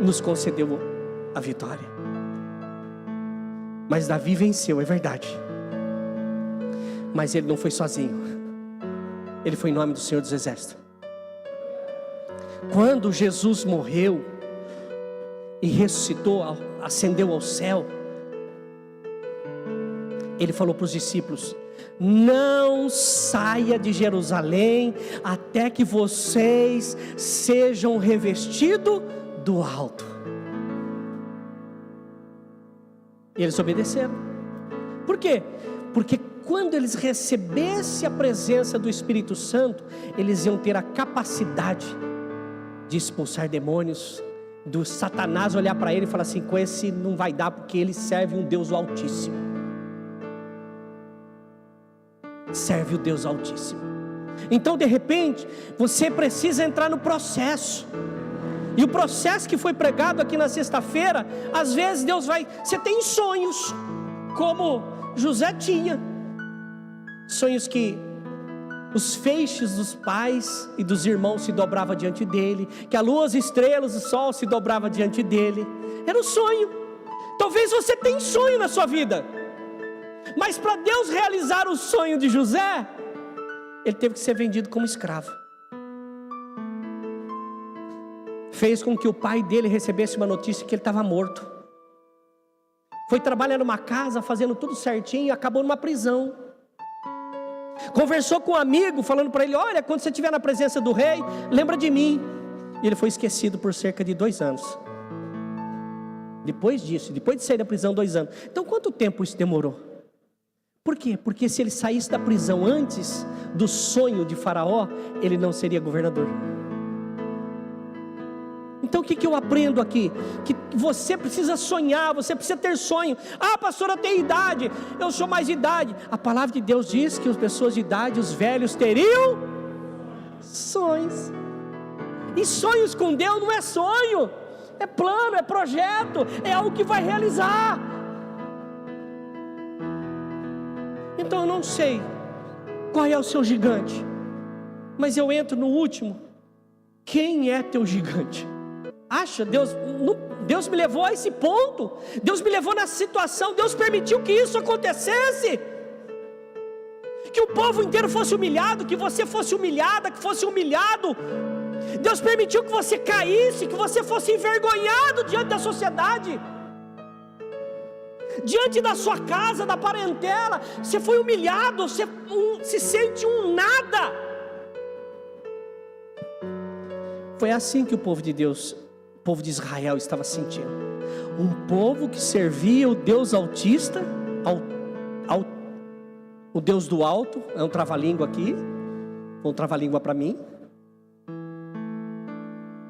nos concedeu a vitória. Mas Davi venceu, é verdade. Mas ele não foi sozinho. Ele foi em nome do Senhor dos Exércitos. Quando Jesus morreu e ressuscitou, ascendeu ao céu, Ele falou para os discípulos: não saia de Jerusalém até que vocês sejam revestidos do alto. E eles obedeceram. Por quê? Porque quando eles recebessem a presença do Espírito Santo, eles iam ter a capacidade de expulsar demônios, do Satanás olhar para ele e falar assim: com esse não vai dar, porque ele serve um Deus Altíssimo. Serve o Deus Altíssimo. Então, de repente, você precisa entrar no processo. E o processo que foi pregado aqui na sexta-feira, às vezes Deus vai... Você tem sonhos, como José tinha. Sonhos que os feixes dos pais e dos irmãos se dobravam diante dele, que a lua, as estrelas, o sol se dobrava diante dele. Era um sonho. Talvez você tenha sonho na sua vida, mas para Deus realizar o sonho de José, ele teve que ser vendido como escravo. Fez com que o pai dele recebesse uma notícia que ele estava morto. Foi trabalhar numa casa, fazendo tudo certinho, e acabou numa prisão. Conversou com um amigo, falando para ele: olha, quando você estiver na presença do rei, lembra de mim. E ele foi esquecido por cerca de 2 anos. Depois disso, depois de sair da prisão, 2 anos. Então quanto tempo isso demorou? Por quê? Porque se ele saísse da prisão antes do sonho de Faraó, ele não seria governador. Então o que eu aprendo aqui? Que você precisa sonhar, você precisa ter sonho. Ah, pastor, eu tenho idade, eu sou mais de idade. A palavra de Deus diz que as pessoas de idade, os velhos, teriam sonhos. E sonhos com Deus não é sonho, é plano, é projeto, é algo que vai realizar. Então eu não sei qual é o seu gigante, mas eu entro no último. Quem é teu gigante? Acha, Deus me levou a esse ponto, Deus me levou nessa situação, Deus permitiu que isso acontecesse, que o povo inteiro fosse humilhado, que você fosse humilhada, que fosse humilhado. Deus permitiu que você caísse, que você fosse envergonhado diante da sociedade, diante da sua casa, da parentela. Você foi humilhado, você se sente um nada. Foi assim que o povo de Deus, o povo de Israel estava sentindo. Um povo que servia o Deus Altista, o Deus do alto. É um trava-língua aqui, um trava-língua para mim.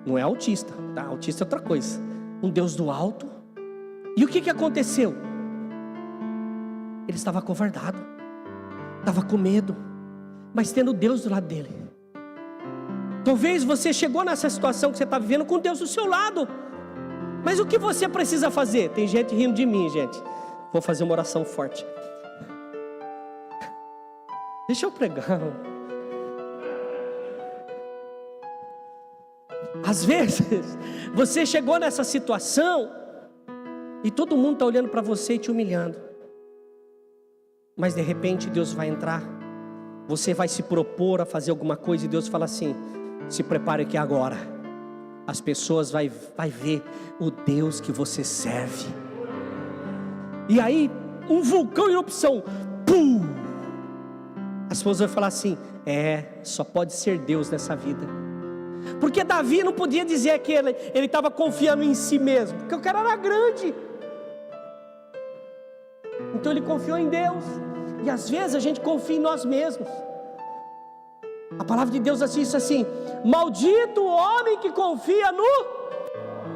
Não é autista, tá? Autista é outra coisa. Um Deus do alto. E o que aconteceu? Ele estava acovardado, estava com medo, mas tendo Deus do lado dele. Talvez você chegou nessa situação que você está vivendo com Deus do seu lado, mas o que você precisa fazer? Tem gente rindo de mim, gente. Vou fazer uma oração forte. Deixa eu pregar. Às vezes você chegou nessa situação e todo mundo está olhando para você e te humilhando, mas de repente Deus vai entrar. Você vai se propor a fazer alguma coisa e Deus fala assim: se prepare que agora as pessoas vai ver o Deus que você serve. E aí um vulcão em erupção, pum! As pessoas vão falar assim: só pode ser Deus nessa vida. Porque Davi não podia dizer que ele estava confiando em si mesmo, porque o cara era grande. Então ele confiou em Deus. E às vezes a gente confia em nós mesmos. A palavra de Deus diz assim: maldito o homem que confia no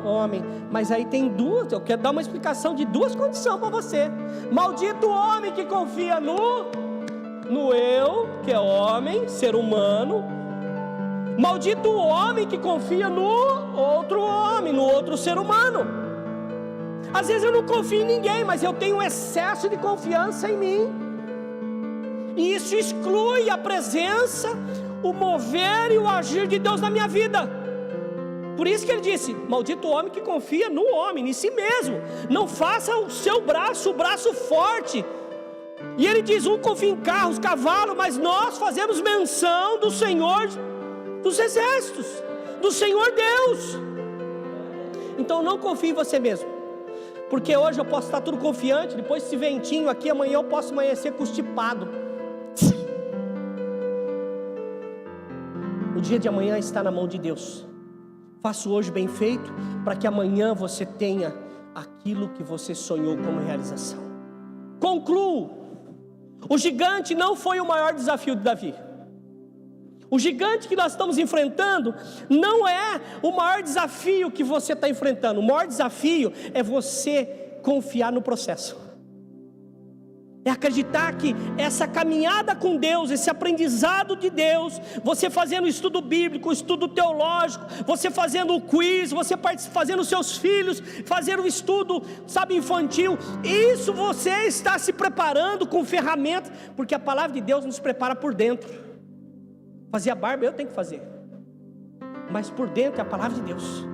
homem. Mas aí tem duas, eu quero dar uma explicação de 2 condições para você. Maldito o homem que confia no eu, que é homem, ser humano. Maldito o homem que confia no outro homem, no outro ser humano. Às vezes eu não confio em ninguém, mas eu tenho um excesso de confiança em mim, e isso exclui a presença, o mover e o agir de Deus na minha vida. Por isso que ele disse: maldito o homem que confia no homem, em si mesmo. Não faça o seu braço, o braço forte. E ele diz: um confia em carros, cavalos, mas nós fazemos menção do Senhor dos exércitos. do Senhor Deus. Então não confie em você mesmo, porque hoje eu posso estar tudo confiante, depois esse ventinho aqui, amanhã eu posso amanhecer constipado. O dia de amanhã está na mão de Deus. Faça hoje bem feito, para que amanhã você tenha aquilo que você sonhou como realização. Concluo: o gigante não foi o maior desafio de Davi. O gigante que nós estamos enfrentando não é o maior desafio que você está enfrentando. O maior desafio é você confiar no processo. É acreditar que essa caminhada com Deus, esse aprendizado de Deus, você fazendo o estudo bíblico, o estudo teológico, você fazendo o quiz, você fazendo os seus filhos, fazendo o estudo, infantil, isso você está se preparando com ferramentas, porque a palavra de Deus nos prepara por dentro. Fazer a barba eu tenho que fazer, mas por dentro é a palavra de Deus.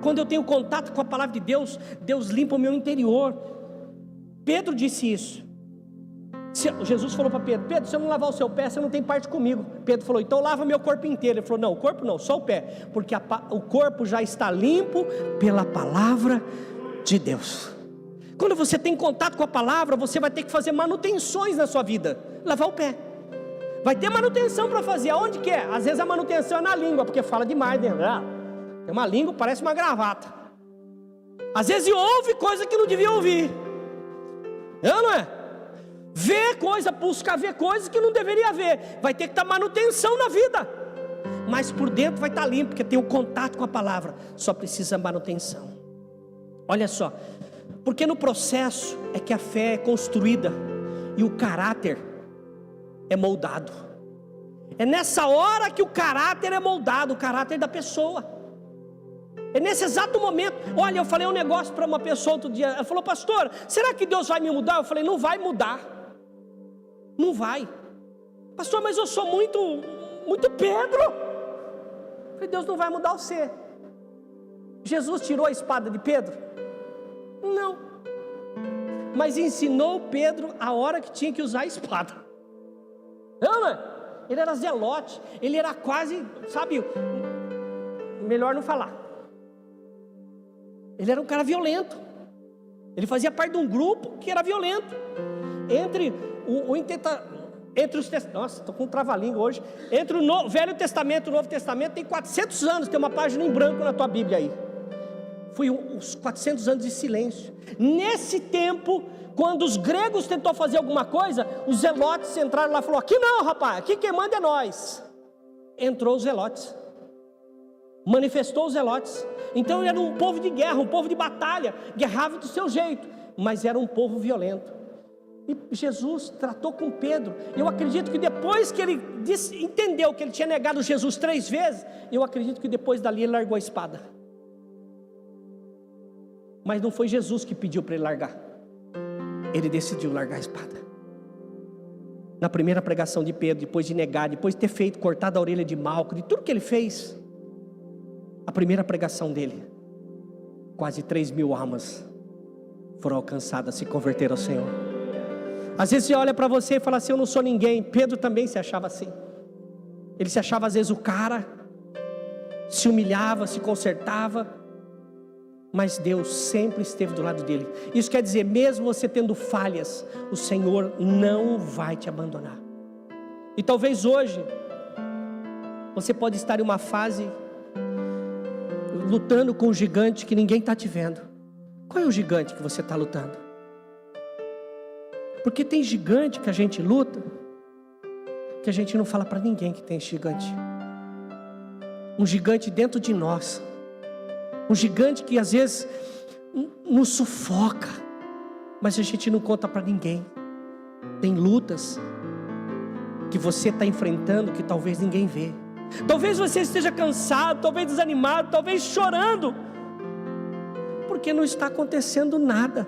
Quando eu tenho contato com a palavra de Deus, Deus limpa o meu interior. Pedro disse isso. Jesus falou para Pedro: Pedro, se eu não lavar o seu pé, você não tem parte comigo. Pedro falou: então lava meu corpo inteiro. Ele falou: não, o corpo não, só o pé, porque o corpo já está limpo pela palavra de Deus. Quando você tem contato com a palavra, você vai ter que fazer manutenções na sua vida. Lavar o pé, vai ter manutenção para fazer. Aonde que é? Às vezes a manutenção é na língua, porque fala demais dentro. Tem uma língua, parece uma gravata. Às vezes ouve coisa que não devia ouvir. Não é? Vê coisa, buscar ver coisas que não deveria ver. Vai ter que estar manutenção na vida, mas por dentro vai estar limpo, porque tem o contato com a palavra. Só precisa manutenção. Olha só, porque no processo é que a fé é construída e o caráter é moldado. É nessa hora que o caráter é moldado, o caráter da pessoa. É nesse exato momento. Olha, eu falei um negócio para uma pessoa outro dia. Ela falou: pastor, será que Deus vai me mudar? Eu falei: não vai mudar. Não vai. Pastor, mas eu sou muito Pedro. Eu falei: Deus não vai mudar você. Jesus tirou a espada de Pedro? Não. Mas ensinou Pedro a hora que tinha que usar a espada. Não é? Ele era zelote. Ele era quase, melhor não falar. Ele era um cara violento. Ele fazia parte de um grupo que era violento. Entre os testamentos, nossa, estou com um trava-língua hoje. Entre o Velho Testamento e o Novo Testamento tem 400 anos, tem uma página em branco na tua Bíblia aí. Foi os 400 anos de silêncio. Nesse tempo, quando os gregos tentou fazer alguma coisa, os zelotes entraram lá e falaram: aqui não, rapaz, aqui quem manda é nós. Entrou os zelotes, manifestou os zelotes. Então era um povo de guerra, um povo de batalha, guerrava do seu jeito, mas era um povo violento. E Jesus tratou com Pedro. Eu acredito que depois que ele entendeu que ele tinha negado Jesus 3 vezes, eu acredito que depois dali ele largou a espada. Mas não foi Jesus que pediu para ele largar. Ele decidiu largar a espada. Na primeira pregação de Pedro, depois de negar, depois de ter cortado a orelha de Malco, de tudo que ele fez, a primeira pregação dele, quase 3.000 almas foram alcançadas, se converteram ao Senhor. Às vezes você olha para você e fala assim: eu não sou ninguém. Pedro também se achava assim. Ele se achava às vezes o cara, se humilhava, se consertava, mas Deus sempre esteve do lado dele. Isso quer dizer, mesmo você tendo falhas, o Senhor não vai te abandonar. E talvez hoje você pode estar em uma fase lutando com um gigante que ninguém está te vendo. Qual é o gigante que você está lutando? Porque tem gigante que a gente luta, que a gente não fala para ninguém que tem esse gigante. Um gigante dentro de nós. Um gigante que às vezes nos sufoca, mas a gente não conta para ninguém. Tem lutas que você está enfrentando que talvez ninguém vê. Talvez você esteja cansado, talvez desanimado, talvez chorando, porque não está acontecendo nada.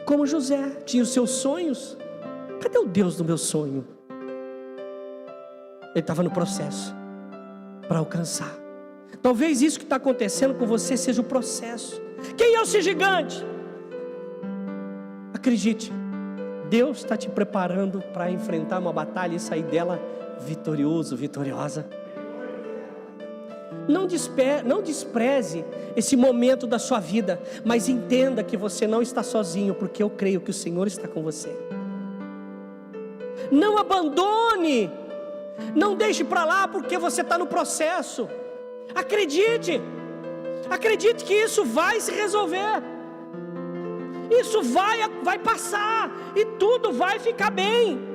Como José tinha os seus sonhos. Cadê o Deus do meu sonho? Ele estava no processo para alcançar. Talvez isso que está acontecendo com você seja o processo. Quem é esse gigante? Acredite, Deus está te preparando para enfrentar uma batalha e sair dela vitorioso, vitoriosa. Não despreze esse momento da sua vida, mas entenda que você não está sozinho, porque eu creio que o Senhor está com você. Não abandone, não deixe para lá porque você está no processo. Acredite que isso vai se resolver, isso vai passar e tudo vai ficar bem.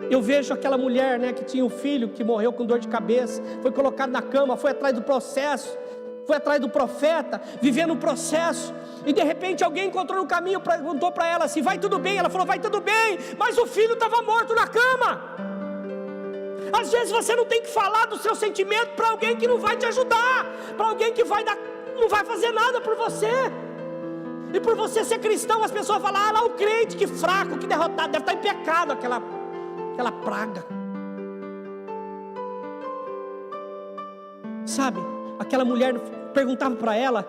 Eu vejo aquela mulher, que tinha um filho que morreu com dor de cabeça, foi colocado na cama, foi atrás do processo, foi atrás do profeta, vivendo o processo, e de repente alguém encontrou no caminho, perguntou para ela assim: vai tudo bem? Ela falou: vai tudo bem, mas o filho estava morto na cama. Às vezes você não tem que falar do seu sentimento para alguém que não vai te ajudar, para alguém que não vai fazer nada por você. E por você ser cristão, as pessoas falam: ah lá o crente, que fraco, que derrotado, deve estar em pecado aquela praga. Sabe, aquela mulher perguntava para ela: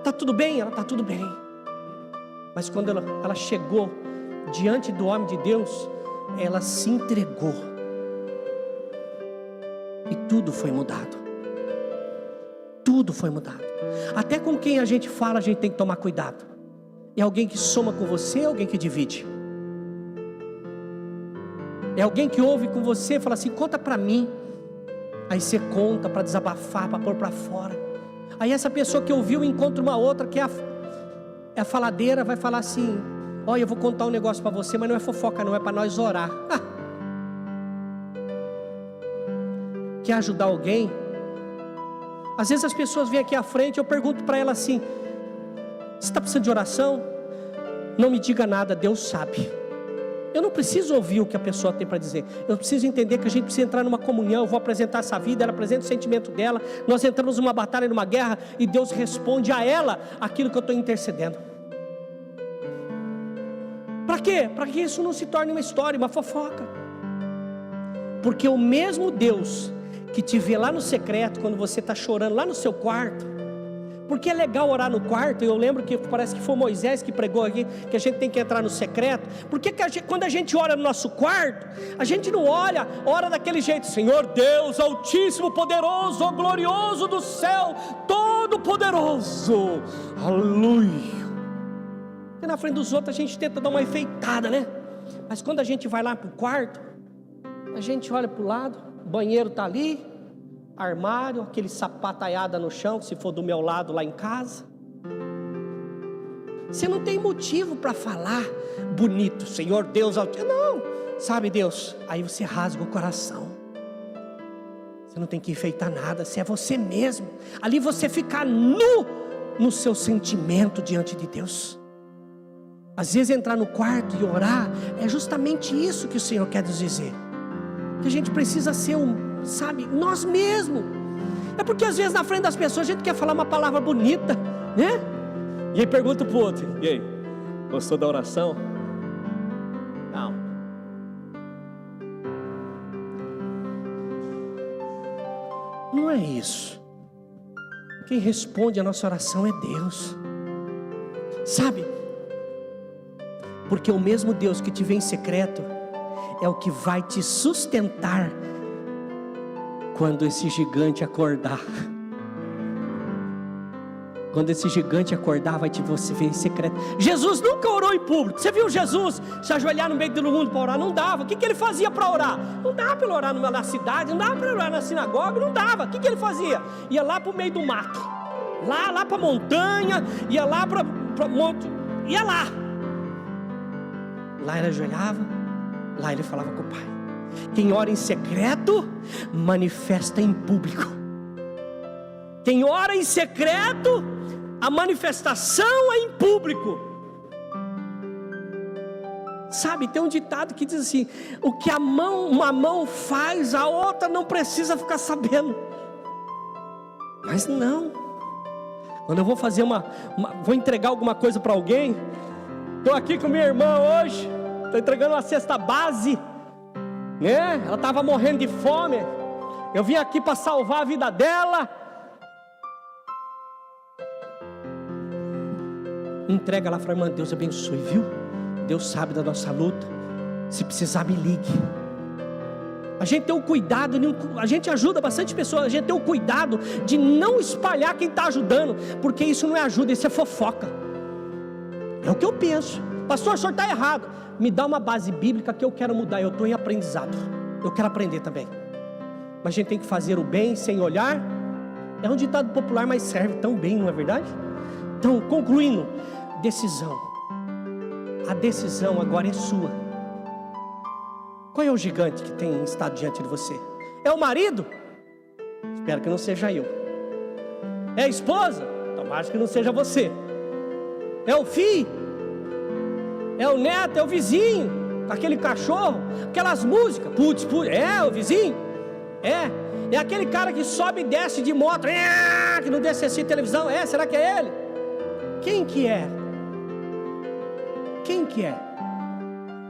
tá tudo bem? Ela: tá tudo bem. Mas quando ela chegou diante do homem de Deus, ela se entregou e tudo foi mudado. Tudo foi mudado. Até com quem a gente fala, a gente tem que tomar cuidado. É alguém que soma com você, é alguém que divide. É alguém que ouve com você e fala assim: conta para mim. Aí você conta para desabafar, para pôr para fora. Aí essa pessoa que ouviu encontra uma outra que é a faladeira, vai falar assim: olha, eu vou contar um negócio para você, mas não é fofoca não, é para nós orar. Quer ajudar alguém? Às vezes as pessoas vêm aqui à frente, eu pergunto para ela assim: você está precisando de oração? Não me diga nada, Deus sabe. Eu não preciso ouvir o que a pessoa tem para dizer. Eu preciso entender que a gente precisa entrar numa comunhão. Eu vou apresentar essa vida, ela apresenta o sentimento dela. Nós entramos numa batalha, numa guerra, e Deus responde a ela aquilo que eu estou intercedendo. Para quê? Para que isso não se torne uma história, uma fofoca. Porque o mesmo Deus que te vê lá no secreto, quando você está chorando lá no seu quarto, porque é legal orar no quarto. Eu lembro que parece que foi Moisés que pregou aqui, que a gente tem que entrar no secreto. Porque quando a gente ora no nosso quarto, a gente não ora daquele jeito: Senhor Deus Altíssimo, poderoso, glorioso do céu, todo poderoso, aleluia. E na frente dos outros a gente tenta dar uma enfeitada, né? Mas quando a gente vai lá para o quarto, a gente olha para o lado, o banheiro está ali, armário, aquele sapataiada no chão, se for do meu lado lá em casa. Você não tem motivo para falar bonito, Senhor Deus Altíssimo. Não, sabe Deus? Aí você rasga o coração. Você não tem que enfeitar nada, você é você mesmo. Ali você fica nu no seu sentimento diante de Deus. Às vezes entrar no quarto e orar é justamente isso que o Senhor quer nos dizer. Que a gente precisa ser nós mesmos. É porque às vezes na frente das pessoas a gente quer falar uma palavra bonita, né? E aí pergunta pro outro: e aí, gostou da oração? Não. Não é isso. Quem responde a nossa oração é Deus. Sabe? Porque o mesmo Deus que te vê em secreto é o que vai te sustentar quando esse gigante acordar. Quando esse gigante acordar, vai você ver em secreto. Jesus nunca orou em público. Você viu Jesus se ajoelhar no meio do mundo para orar? Não dava. O que ele fazia para orar? Não dava para ele orar na cidade, não dava para ele orar na sinagoga, não dava. O que ele fazia? Ia lá para o meio do mato, lá para a montanha, ia lá para o monte, ia lá. Lá ele ajoelhava, lá ele falava com o Pai. Quem ora em secreto, manifesta em público. Quem ora em secreto, a manifestação é em público. Sabe, tem um ditado que diz assim: o que uma mão faz, a outra não precisa ficar sabendo. Mas não. Quando eu vou fazer vou entregar alguma coisa para alguém, estou aqui com minha irmã hoje, estou entregando uma cesta base, né? Ela estava morrendo de fome. Eu vim aqui para salvar a vida dela. Entrega lá para a irmã: Deus abençoe, viu? Deus sabe da nossa luta. Se precisar, me ligue. A gente tem o cuidado, a gente ajuda bastante pessoas, a gente tem o cuidado de não espalhar quem está ajudando, porque isso não é ajuda, isso é fofoca. É o que eu penso. Pastor, o senhor está errado. Me dá uma base bíblica que eu quero mudar. Eu estou em aprendizado, eu quero aprender também. Mas a gente tem que fazer o bem sem olhar. É um ditado popular, mas serve tão bem, não é verdade? Então, concluindo, decisão. A decisão agora é sua. Qual é o gigante que tem estado diante de você? É o marido? Espero que não seja eu. É a esposa? Tomara que não seja você. É o filho? É o neto? É o vizinho? Aquele cachorro? Aquelas músicas? Putz, é o vizinho? É aquele cara que sobe e desce de moto, que não desce assim televisão. Será que é ele? Quem que é? Quem que é?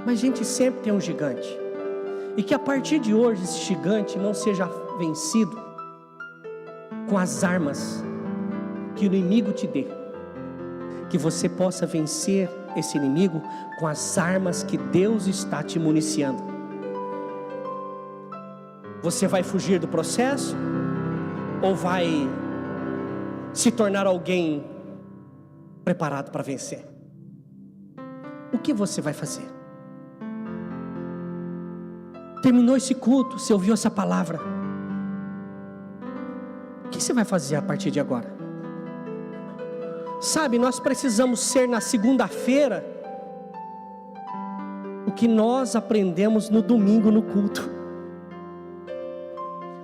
Mas a gente sempre tem um gigante. E que a partir de hoje esse gigante não seja vencido com as armas que o inimigo te dê. Que você possa vencer esse inimigo com as armas que Deus está te municiando. Você vai fugir do processo? Ou vai se tornar alguém preparado para vencer? O que você vai fazer? Terminou esse culto, você ouviu essa palavra. O que você vai fazer a partir de agora? Sabe, nós precisamos ser na segunda-feira o que nós aprendemos no domingo no culto.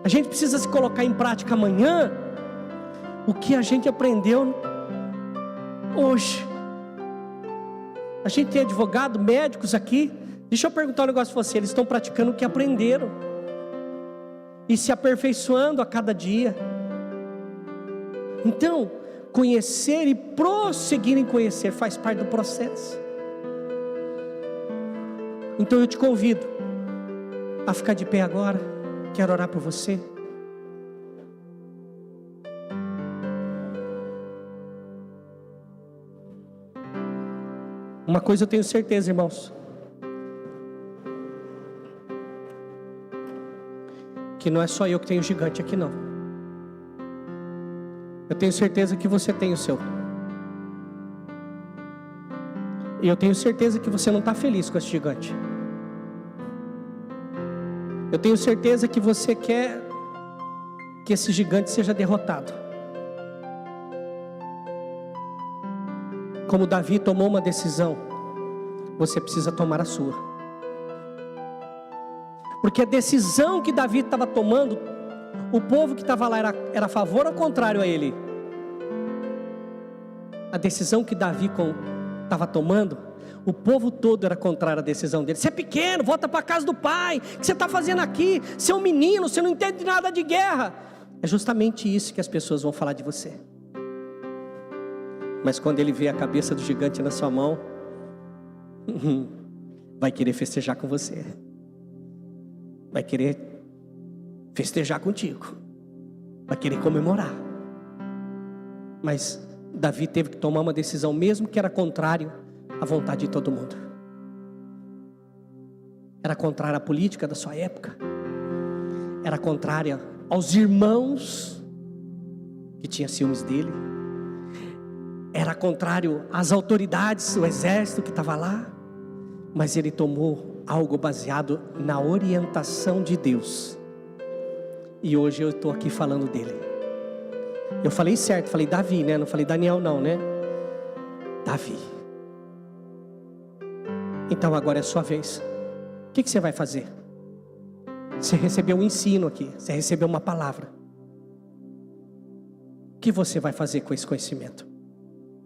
A gente precisa se colocar em prática amanhã o que a gente aprendeu hoje. A gente tem advogado, médicos aqui. Deixa eu perguntar um negócio para você. Eles estão praticando o que aprenderam e se aperfeiçoando a cada dia. Então, conhecer e prosseguir em conhecer faz parte do processo. Então eu te convido a ficar de pé agora. Quero orar por você. Uma coisa eu tenho certeza, irmãos, que não é só eu que tenho gigante aqui, não. Eu tenho certeza que você tem o seu. E eu tenho certeza que você não está feliz com esse gigante. Eu tenho certeza que você quer que esse gigante seja derrotado. Como Davi tomou uma decisão, você precisa tomar a sua. Porque a decisão que Davi estava tomando, o povo que estava lá era a favor ou contrário a ele? A decisão que Davi estava tomando, o povo todo era contrário à decisão dele. Você é pequeno, volta para a casa do pai. O que você está fazendo aqui? Você é um menino, você não entende nada de guerra. É justamente isso que as pessoas vão falar de você. Mas quando ele vê a cabeça do gigante na sua mão, vai querer festejar com você. Vai querer festejar contigo. Vai querer comemorar. Mas Davi teve que tomar uma decisão, mesmo que era contrário à vontade de todo mundo. Era contrária à política da sua época. Era contrária aos irmãos que tinham ciúmes dele. Era contrário às autoridades, o exército que estava lá. Mas ele tomou algo baseado na orientação de Deus. E hoje eu estou aqui falando dele. Eu falei certo, falei Davi, né? Não falei Daniel não, né? Davi. Então agora é a sua vez. O que você vai fazer? Você recebeu um ensino aqui, você recebeu uma palavra. O que você vai fazer com esse conhecimento?